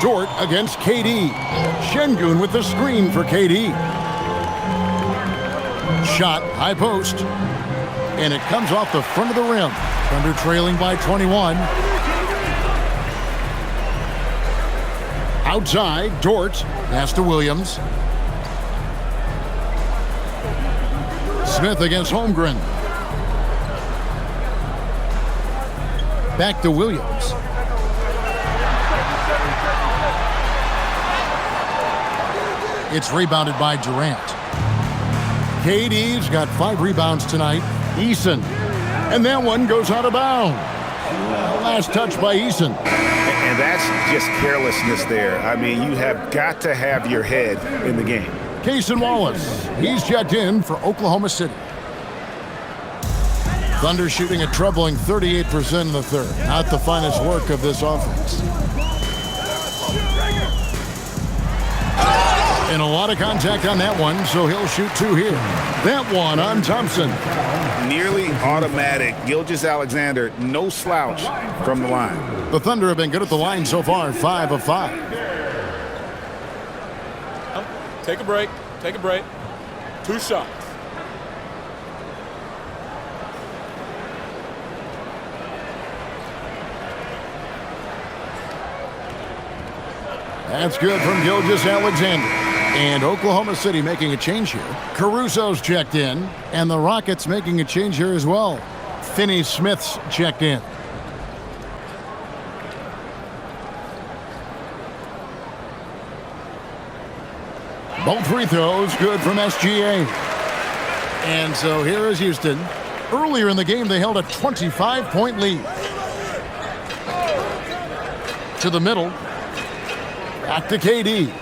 Dort against KD. Şengün with the screen for KD. Shot, high post. And it comes off the front of the rim. Thunder trailing by 21. Outside, Dort. Pass to Williams. Smith against Holmgren. Back to Williams. It's rebounded by Durant. KD's got 5 rebounds tonight. Eason. And that one goes out of bounds. Last touch by Eason. And that's just carelessness there. I mean, you have got to have your head in the game. Cason Wallace. He's checked in for Oklahoma City. Thunder shooting a troubling 38% in the third. Not the finest work of this offense. And a lot of contact on that one, so he'll shoot 2 here. That one on Thompson. Nearly automatic. Gilgeous-Alexander, no slouch from the line. The Thunder have been good at the line so far, 5 of 5. Take a break. Take a break. 2 shots. That's good from Gilgeous-Alexander. And Oklahoma City making a change here. Caruso's checked in, and the Rockets making a change here as well. Finney-Smith's checked in. Both free throws good from SGA. And so here is Houston. Earlier in the game, they held a 25-point lead. To the middle. Back to KD.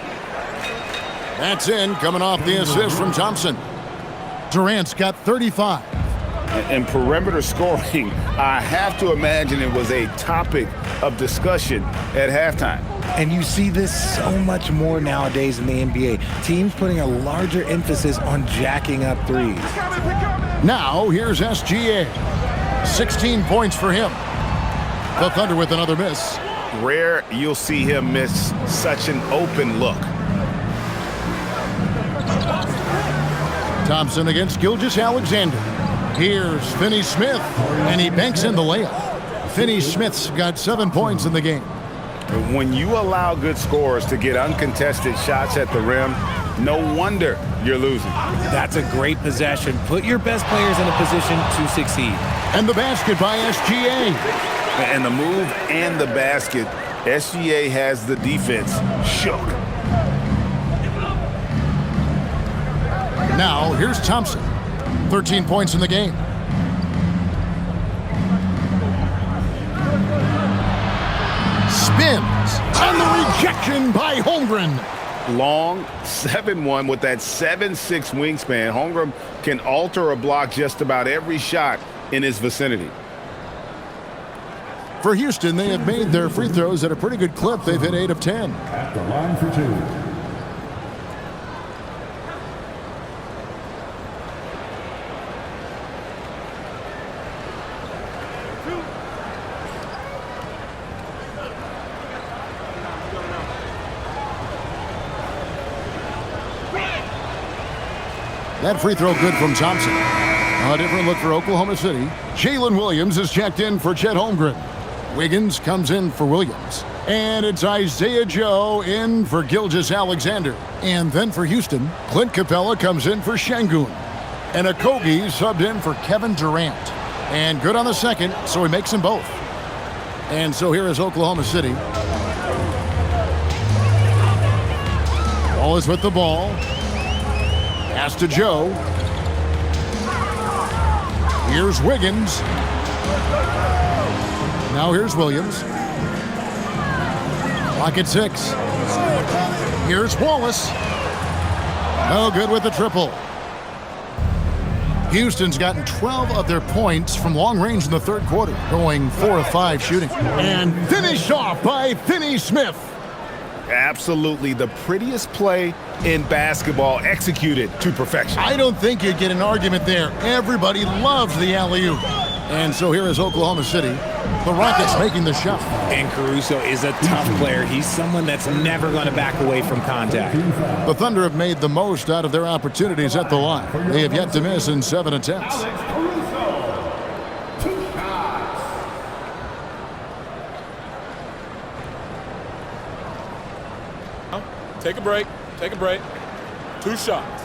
That's in, coming off the assist from Thompson. Durant's got 35. And perimeter scoring, I have to imagine it was a topic of discussion at halftime. And you see this so much more nowadays in the NBA. Teams putting a larger emphasis on jacking up threes. Now, here's SGA. 16 points for him. The Thunder with another miss. Rare you'll see him miss such an open look. Thompson against Gilgeous-Alexander. Here's Finney-Smith, and he banks in the layup. Finney-Smith's got 7 points in the game. When you allow good scorers to get uncontested shots at the rim, no wonder you're losing. That's a great possession. Put your best players in a position to succeed. And the basket by SGA. And the move and the basket, SGA has the defense shook. Now, here's Thompson. 13 points in the game. Spins. And the rejection by Holmgren. Long 7-1 with that 7'6" wingspan. Holmgren can alter or block just about every shot in his vicinity. For Houston, they have made their free throws at a pretty good clip. They've hit 8 of 10. At the line for 2. That free throw good from Thompson. A different look for Oklahoma City. Jalen Williams is checked in for Chet Holmgren. Wiggins comes in for Williams. And it's Isaiah Joe in for Gilgeous-Alexander. And then for Houston, Clint Capella comes in for Şengün. And Okogie subbed in for Kevin Durant. And good on the second, so he makes them both. And so here is Oklahoma City. Wallace with the ball. Pass to Joe. Here's Wiggins. Now here's Williams. Clock at 6. Here's Wallace. No good with the triple. Houston's gotten 12 of their points from long range in the third quarter, going 4 of 5 shooting. And finished off by Finney Smith. Absolutely the prettiest play in basketball, executed to perfection. I don't think you'd get an argument there. Everybody loves the alley-oop. And so here is Oklahoma City. The Rockets making the shot. And Caruso is a tough player. He's someone that's never going to back away from contact. The Thunder have made the most out of their opportunities at the line. They have yet to miss in 7 attempts. Take a break. Take a break. 2 shots.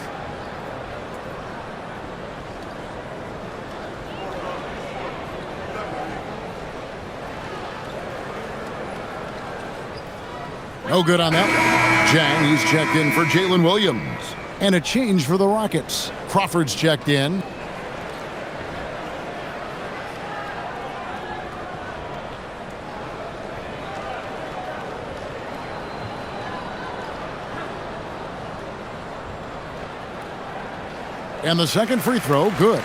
No good on that one. Jang, he's checked in for Jalen Williams. And a change for the Rockets. Crawford's checked in. And the second free throw, good.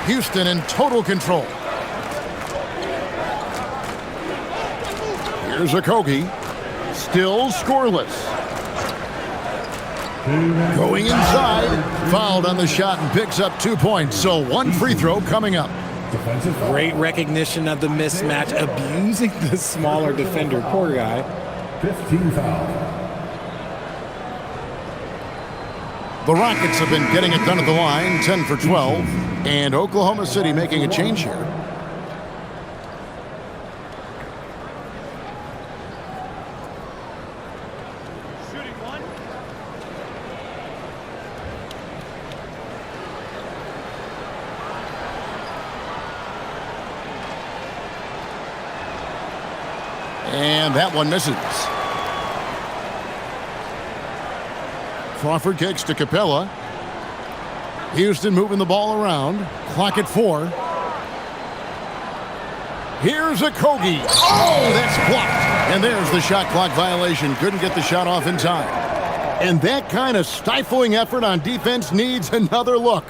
Houston in total control. Here's Okogie. Still scoreless. Going inside. Fouled on the shot and picks up 2 points. So 1 free throw coming up. Great recognition of the mismatch, abusing the smaller defender. Poor guy. 15 foul. The Rockets have been getting it done at the line, 10 for 12. And Oklahoma City making a change here. And that one misses. Crawford kicks to Capella. Houston moving the ball around. Clock at 4. Here's Okogie. Oh, that's blocked. And there's the shot clock violation. Couldn't get the shot off in time. And that kind of stifling effort on defense needs another look.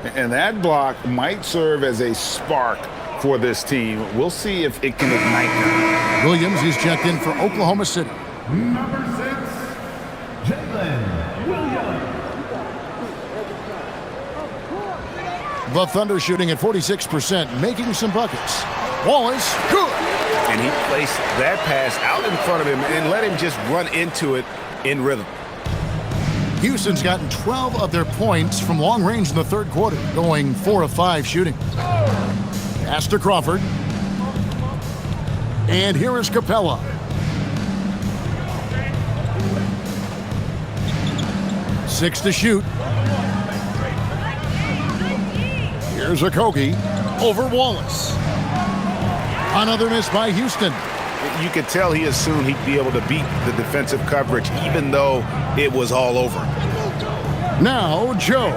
And that block might serve as a spark for this team. We'll see if it can ignite them. Williams is checked in for Oklahoma City. Number 6, Jalen Williams. The Thunder shooting at 46%, making some buckets. Wallace, good. And he placed that pass out in front of him and let him just run into it in rhythm. Houston's gotten 12 of their points from long range in the third quarter, going 4 of 5 shooting. Pass to Crawford. And here is Capella. Six to shoot. Here's Okogie over Wallace. Another miss by Houston. You could tell he assumed he'd be able to beat the defensive coverage, even though it was all over. Now Joe.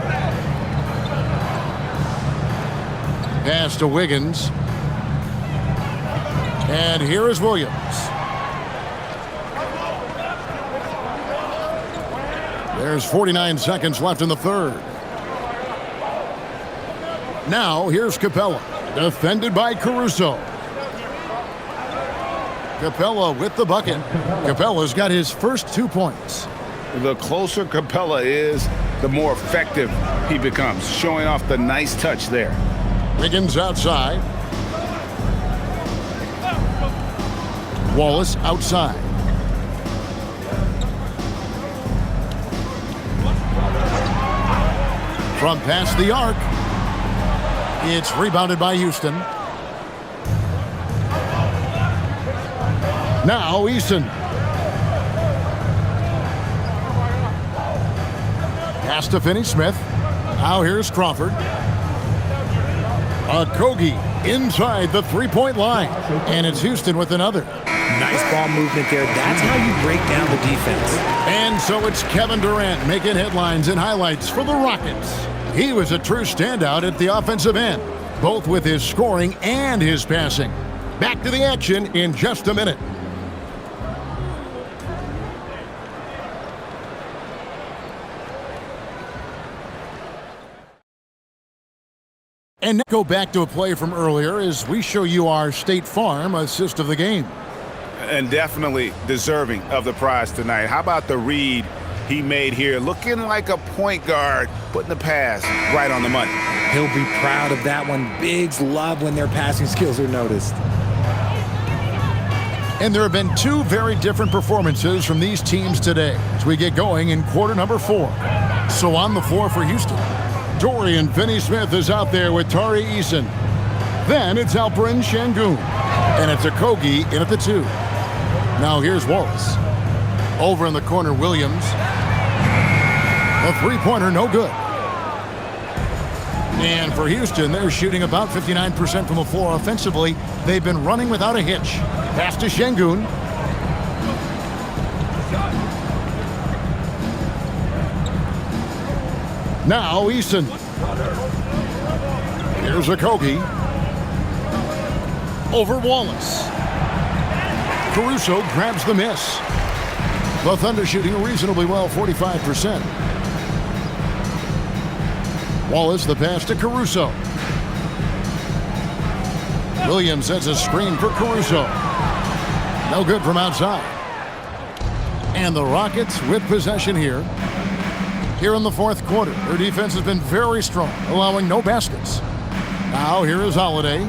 Pass to Wiggins. And here is Williams. There's 49 seconds left in the third. Now here's Capella. Defended by Caruso. Capella with the bucket. Capella's got his first 2 points. The closer Capella is, the more effective he becomes, showing off the nice touch there. Wiggins outside. Wallace outside. From past the arc. It's rebounded by Houston. Now Eason. Pass to Finney-Smith. Now here's Crawford. Okogie inside the three-point line. And it's Houston with another. Nice ball movement there. That's how you break down the defense. And so it's Kevin Durant making headlines and highlights for the Rockets. He was a true standout at the offensive end, both with his scoring and his passing. Back to the action in just a minute. And now go back to a play from earlier as we show you our State Farm assist of the game. And definitely deserving of the prize tonight. How about the read he made here? Looking like a point guard, putting the pass right on the money. He'll be proud of that one. Bigs love when their passing skills are noticed. And there have been two very different performances from these teams today as we get going in quarter number 4. So on the floor for Houston, Dorian Finney-Smith is out there with Tari Eason. Then it's Alperen Sengun. And it's Okogie in at the 2. Now here's Wallace. Over in the corner, Williams. A three-pointer, no good. And for Houston, they're shooting about 59% from the floor offensively. They've been running without a hitch. Pass to Sengun. Now Eason. Here's Okogie. Over Wallace. Caruso grabs the miss. The Thunder shooting reasonably well, 45%. Wallace, the pass to Caruso. Williams sets a screen for Caruso. No good from outside. And the Rockets with possession here. Here in the fourth quarter, their defense has been very strong, allowing no baskets. Now here is Holiday.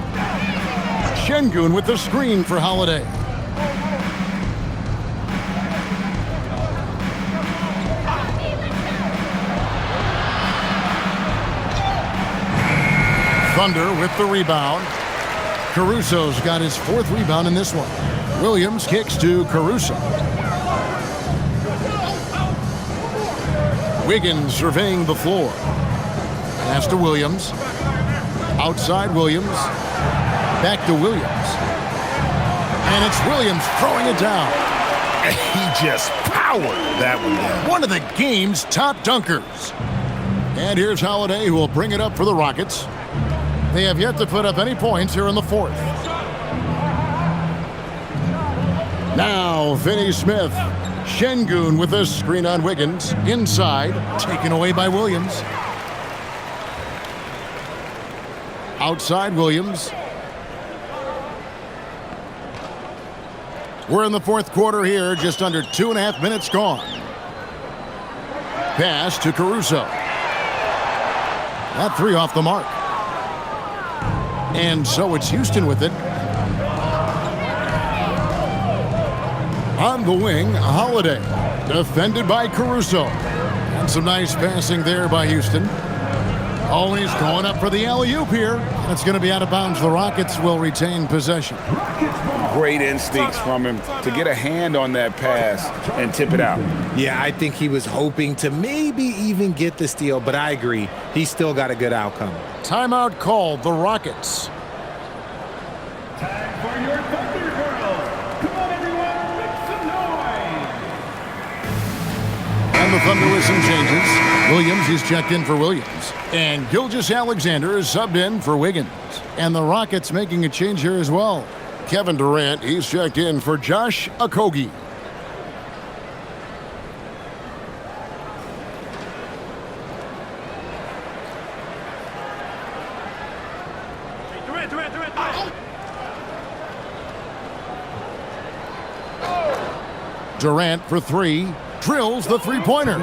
Sengun with the screen for Holiday. Thunder with the rebound. Caruso's got his 4th rebound in this one. Williams kicks to Caruso. Wiggins surveying the floor. Pass to Williams. Outside Williams. Back to Williams. And it's Williams throwing it down. He just powered that one down. One of the game's top dunkers. And here's Holiday, who will bring it up for the Rockets. They have yet to put up any points here in the 4th. Now Finney-Smith. Sengun with a screen on Wiggins. Inside, taken away by Williams. Outside Williams. We're in the fourth quarter here, just under 2.5 minutes gone. Pass to Caruso. That 3 off the mark. And so it's Houston with it. On the wing, Holiday. Defended by Caruso. And some nice passing there by Houston. Always going up for the alley-oop here. It's going to be out of bounds. The Rockets will retain possession. Great instincts from him to get a hand on that pass and tip it out. Yeah, I think he was hoping to maybe even get the steal, but I agree. He still got a good outcome. Timeout called, the Rockets. Time for your Thunder Girls. Come on, everyone, make some noise. And the Thunder with some changes. Williams, he's checked in for Williams. And Gilgeous-Alexander is subbed in for Wiggins. And the Rockets making a change here as well. Kevin Durant, he's checked in for Josh Okogie. Durant for 3. Drills the three-pointer.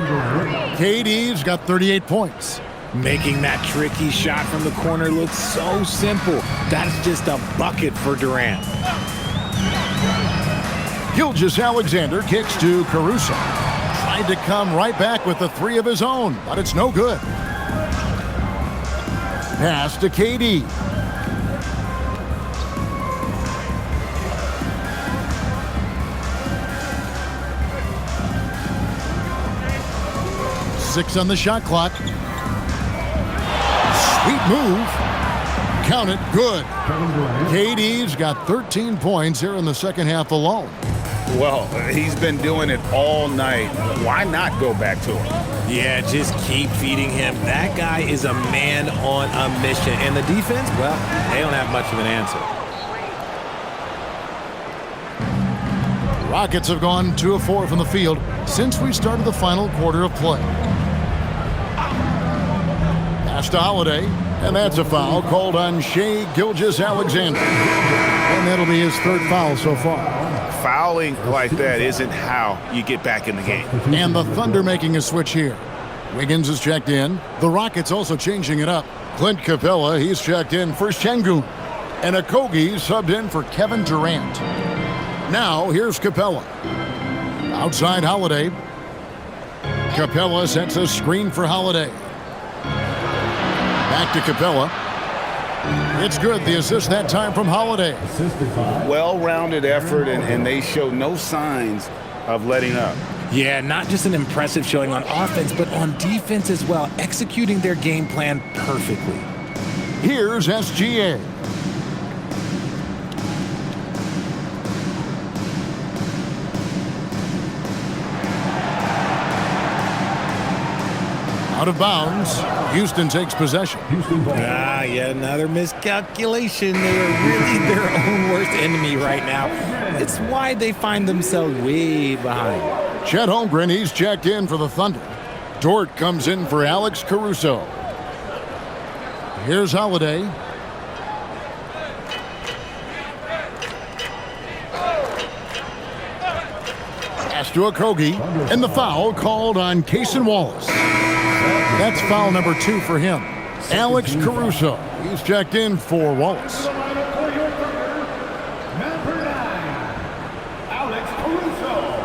KD's got 38 points. Making that tricky shot from the corner look so simple. That's just a bucket for Durant. Gilgeous-Alexander kicks to Caruso. Tried to come right back with the 3 of his own, but it's no good. Pass to KD. Six on the shot clock. Sweet move. Count it. Good. KD's got 13 points here in the second half alone. Well, he's been doing it all night. Why not go back to him? Yeah, just keep feeding him. That guy is a man on a mission. And the defense, well, they don't have much of an answer. Rockets have gone 2 of 4 from the field since we started the final quarter of play. Pass to Holiday, and that's a foul called on Shai Gilgeous-Alexander. And that'll be his third foul so far. Fouling like that isn't how you get back in the game. And the Thunder making a switch here. Wiggins is checked in. The Rockets also changing it up. Clint Capella, he's checked in for Şengün. And Okogie subbed in for Kevin Durant. Now, here's Capella. Outside Holiday. Capella sets a screen for Holiday. Back to Capella. It's good. The assist that time from Holiday. Well-rounded effort, and they show no signs of letting up. Yeah, not just an impressive showing on offense, but on defense as well, executing their game plan perfectly. Here's SGA. Out of bounds. Houston takes possession. Yet another miscalculation. They are really their own worst enemy right now. It's why they find themselves way behind. Chet Holmgren, he's checked in for the Thunder. Dort comes in for Alex Caruso. Here's Holiday. Pass to Okogie, and the foul called on Cason Wallace. That's foul number 2 for him. Alex Caruso, he's checked in for Wallace. Number 9, Alex Caruso.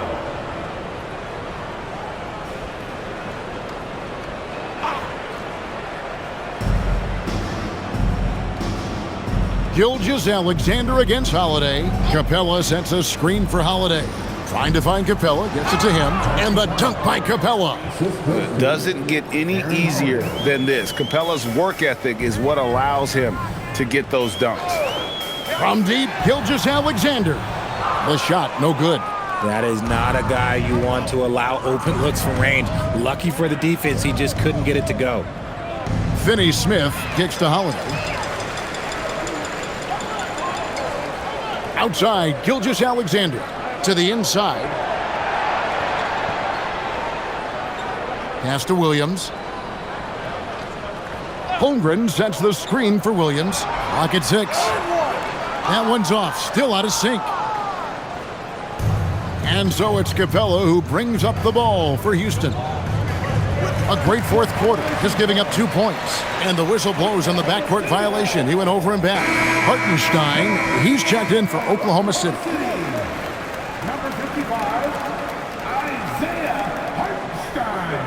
Gilgeous-Alexander against Holiday. Capella sets a screen for Holiday. Trying to find Capella, gets it to him, and the dunk by Capella. It doesn't get any easier than this. Capella's work ethic is what allows him to get those dunks. From deep, Gilgeous-Alexander. The shot, no good. That is not a guy you want to allow open looks from range. Lucky for the defense, he just couldn't get it to go. Finney-Smith kicks to Holiday. Outside, Gilgeous-Alexander. To the inside. Pass to Williams. Holmgren sets the screen for Williams. Clock at 6. That one's off. Still out of sync. And so it's Capella who brings up the ball for Houston. A great fourth quarter, just giving up 2 points. And the whistle blows on the backcourt violation. He went over and back. Hartenstein, he's checked in for Oklahoma City.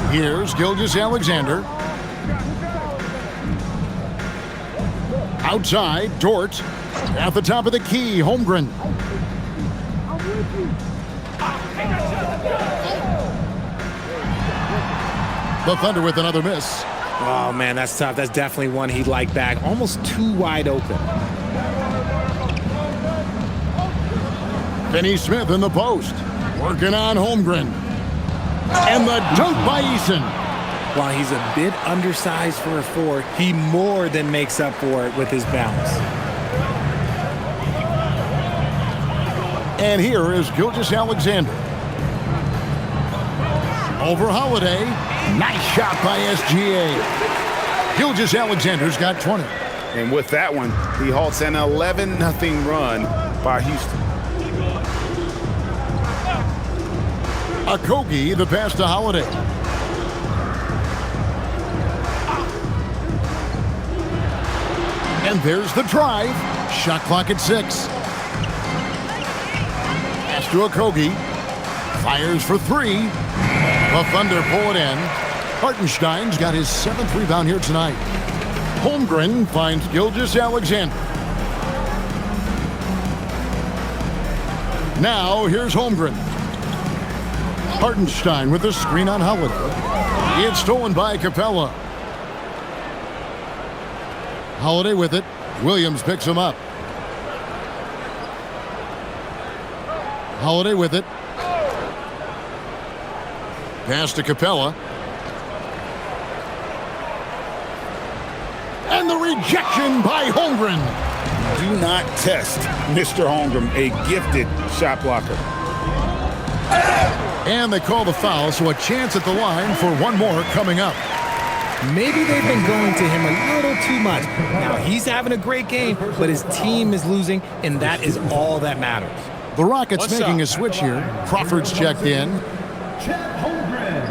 Here's Gilgeous-Alexander. Outside, Dort. At the top of the key, Holmgren. The Thunder with another miss. Oh, man, that's tough. That's definitely one he'd like back. Almost too wide open. Finney-Smith in the post. Working on Holmgren. And the dunk by Eason. While he's a bit undersized for a 4, he more than makes up for it with his bounce. And here is Gilgeous-Alexander. Over Holiday. Nice shot by SGA. Gilgeous-Alexander's got 20. And with that one, he halts an 11-0 run by Houston. Okogie, the pass to Holiday. And there's the drive. Shot clock at 6. Pass to Okogie. Fires for 3. The Thunder pull it in. Hartenstein's got his 7th rebound here tonight. Holmgren finds Gilgeous-Alexander. Now here's Holmgren. Hartenstein with the screen on Holiday. It's stolen by Capella. Holiday with it. Williams picks him up. Holiday with it. Pass to Capella. And the rejection by Holmgren. Do not test Mr. Holmgren, a gifted shot blocker. And they call the foul, so a chance at the line for one more coming up. Maybe they've been going to him a little too much. Now, he's having a great game, but his team is losing, and that is all that matters. The Rockets making a switch here. Crawford's checked in. Chet Holmgren.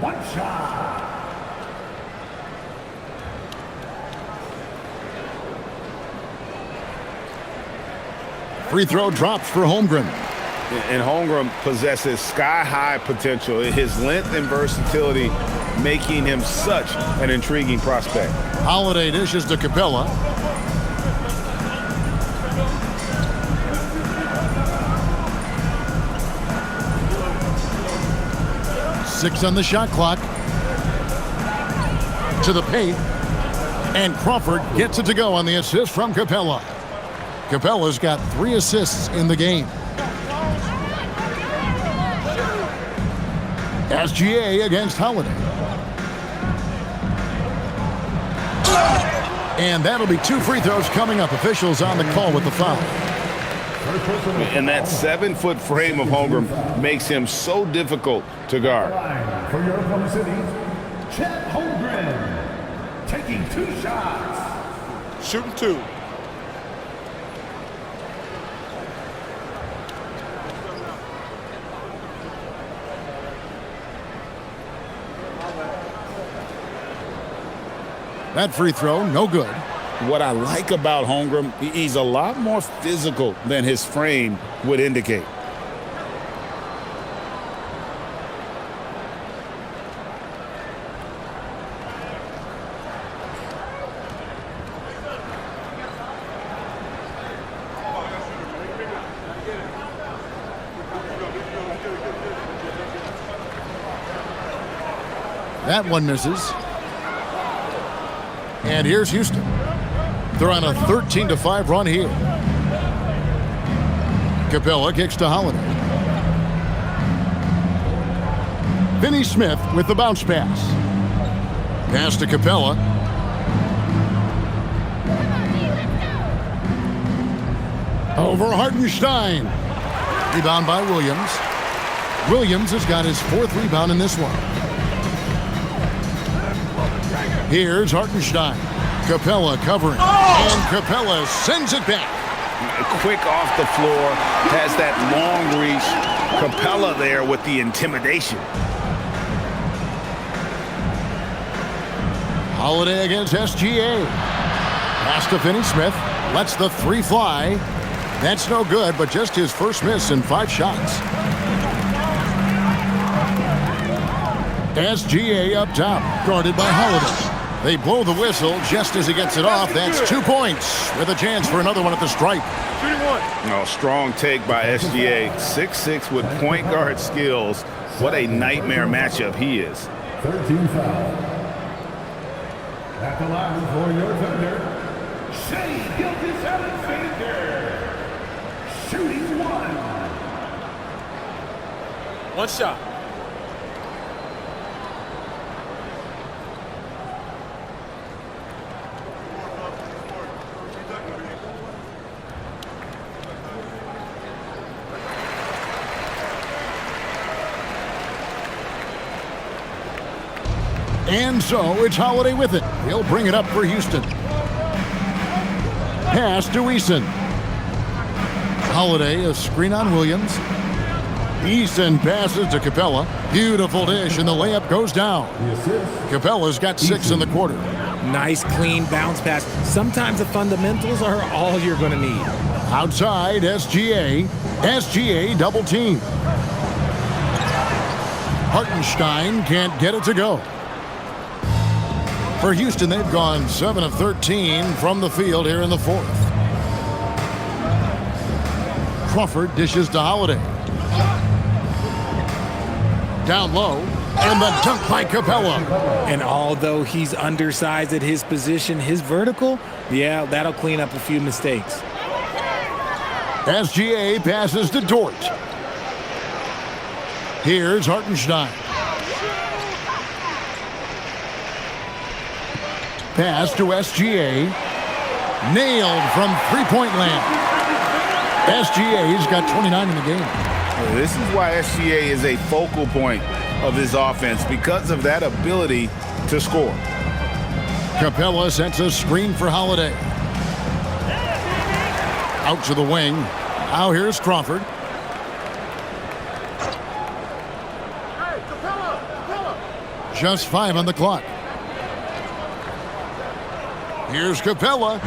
One shot. Free throw drops for Holmgren. And Holmgren possesses sky-high potential. His length and versatility making him such an intriguing prospect. Holiday dishes to Capella. Six on the shot clock. To the paint. And Crawford gets it to go on the assist from Capella. Capella's got 3 assists in the game. SGA against Holiday. And that'll be 2 free throws coming up. Officials on the call with the foul. And that 7-foot frame of Holmgren makes him so difficult to guard. For your Oklahoma City, Chet Holmgren. Taking 2 shots. Shooting 2. That free throw, no good. What I like about Holmgren, he's a lot more physical than his frame would indicate. That one misses. And here's Houston. They're on a 13-5 run here. Capella kicks to Holiday. Finney Smith with the bounce pass. Pass to Capella. Over Hartenstein. Rebound by Williams. Williams has got his 4th rebound in this one. Here's Hartenstein. Capella covering. And Capella sends it back. Quick off the floor. Has that long reach. Capella there with the intimidation. Holiday against SGA. Pass to Finney Smith. Lets the 3 fly. That's no good, but just his first miss in 5 shots. SGA up top, guarded by Holiday. They blow the whistle just as he gets it off. That's 2 points with a chance for another one at the stripe. Shooting 1. No, strong take by SGA. 6'6" with point guard skills. What a nightmare matchup he is. 13 foul. At the line for your thunder, Shai Gilgeous-Alexander. Shooting 1. 1 shot. And so it's Holiday with it. He'll bring it up for Houston. Pass to Eason. Holiday, a screen on Williams. Eason passes to Capella. Beautiful dish, and the layup goes down. Capella's got 6 in the quarter. Nice, clean bounce pass. Sometimes the fundamentals are all you're going to need. Outside, SGA. SGA double team. Hartenstein can't get it to go. For Houston, they've gone 7 of 13 from the field here in the fourth. Crawford dishes to Holiday. Down low, and the dunk by Capella. And although he's undersized at his position, his vertical, yeah, that'll clean up a few mistakes. SGA passes to Dort. Here's Hartenstein. Pass to SGA. Nailed from three-point land. SGA's got 29 in the game. This is why SGA is a focal point of this offense, because of that ability to score. Capella sets a screen for Holiday. Out to the wing. Now here's Crawford. Just 5 on the clock. Here's Capella.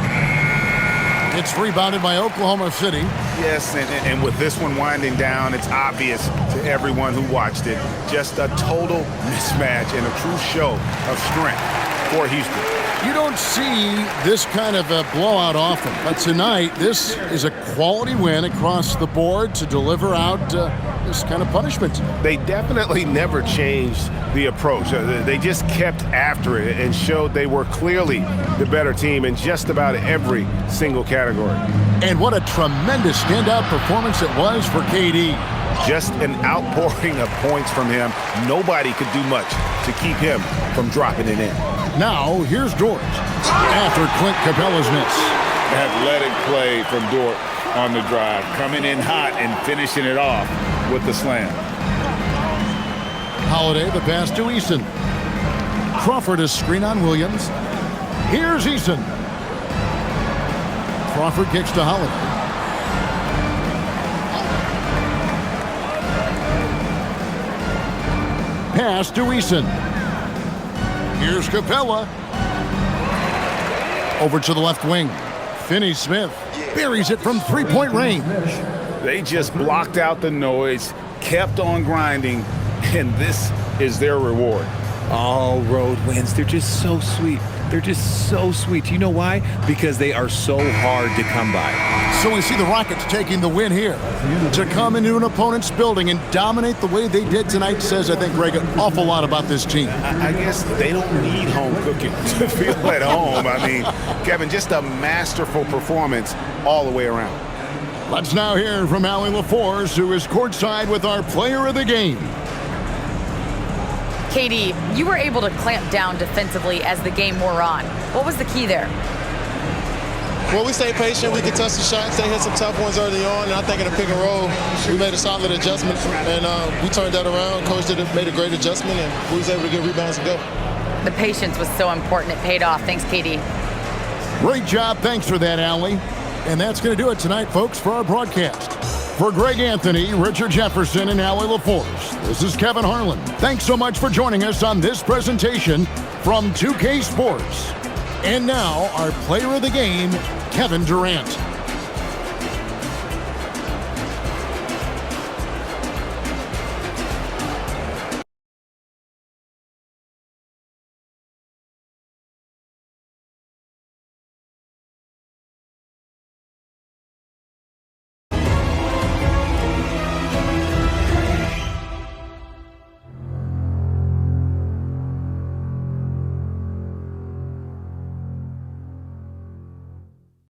It's rebounded by Oklahoma City. Yes, and with this one winding down, it's obvious to everyone who watched it. Just a total mismatch and a true show of strength for Houston. You don't see this kind of a blowout often, but tonight this is a quality win across the board to deliver out this kind of punishment. They definitely never changed the approach. They just kept after it and showed they were clearly the better team in just about every single category. And what a tremendous standout performance it was for KD. Just an outpouring of points from him. Nobody could do much to keep him from dropping it in. Now, here's Dort after Clint Capella's miss. Athletic play from Dort on the drive, coming in hot and finishing it off with the slam. Holiday, the pass to Eason. Crawford is screen on Williams. Here's Eason. Crawford kicks to Holiday. Pass to Eason. Here's Capella. Over to the left wing. Finney-Smith buries it from three-point range. They just blocked out the noise, kept on grinding, and this is their reward. All road wins, they're just so sweet. They're just so sweet. You know why? Because they are so hard to come by. So we see the Rockets taking the win here. To come into an opponent's building and dominate the way they did tonight says, I think, Greg, an awful lot about this team. I guess they don't need home cooking to feel at home. I mean, Kevin, just a masterful performance all the way around. Let's now hear from Allie LaForce, who is courtside with our player of the game. KD, you were able to clamp down defensively as the game wore on. What was the key there? Well, we stayed patient. We could touch the shots. They hit some tough ones early on, and I think in the pick and roll, we made a solid adjustment, and we turned that around. Coach made a great adjustment, and we was able to get rebounds and go. The patience was so important. It paid off. Thanks, KD. Great job. Thanks for that, Allie. And that's going to do it tonight, folks, for our broadcast. For Greg Anthony, Richard Jefferson, and Allie LaForce, this is Kevin Harlan. Thanks so much for joining us on this presentation from 2K Sports. And now, our player of the game, Kevin Durant.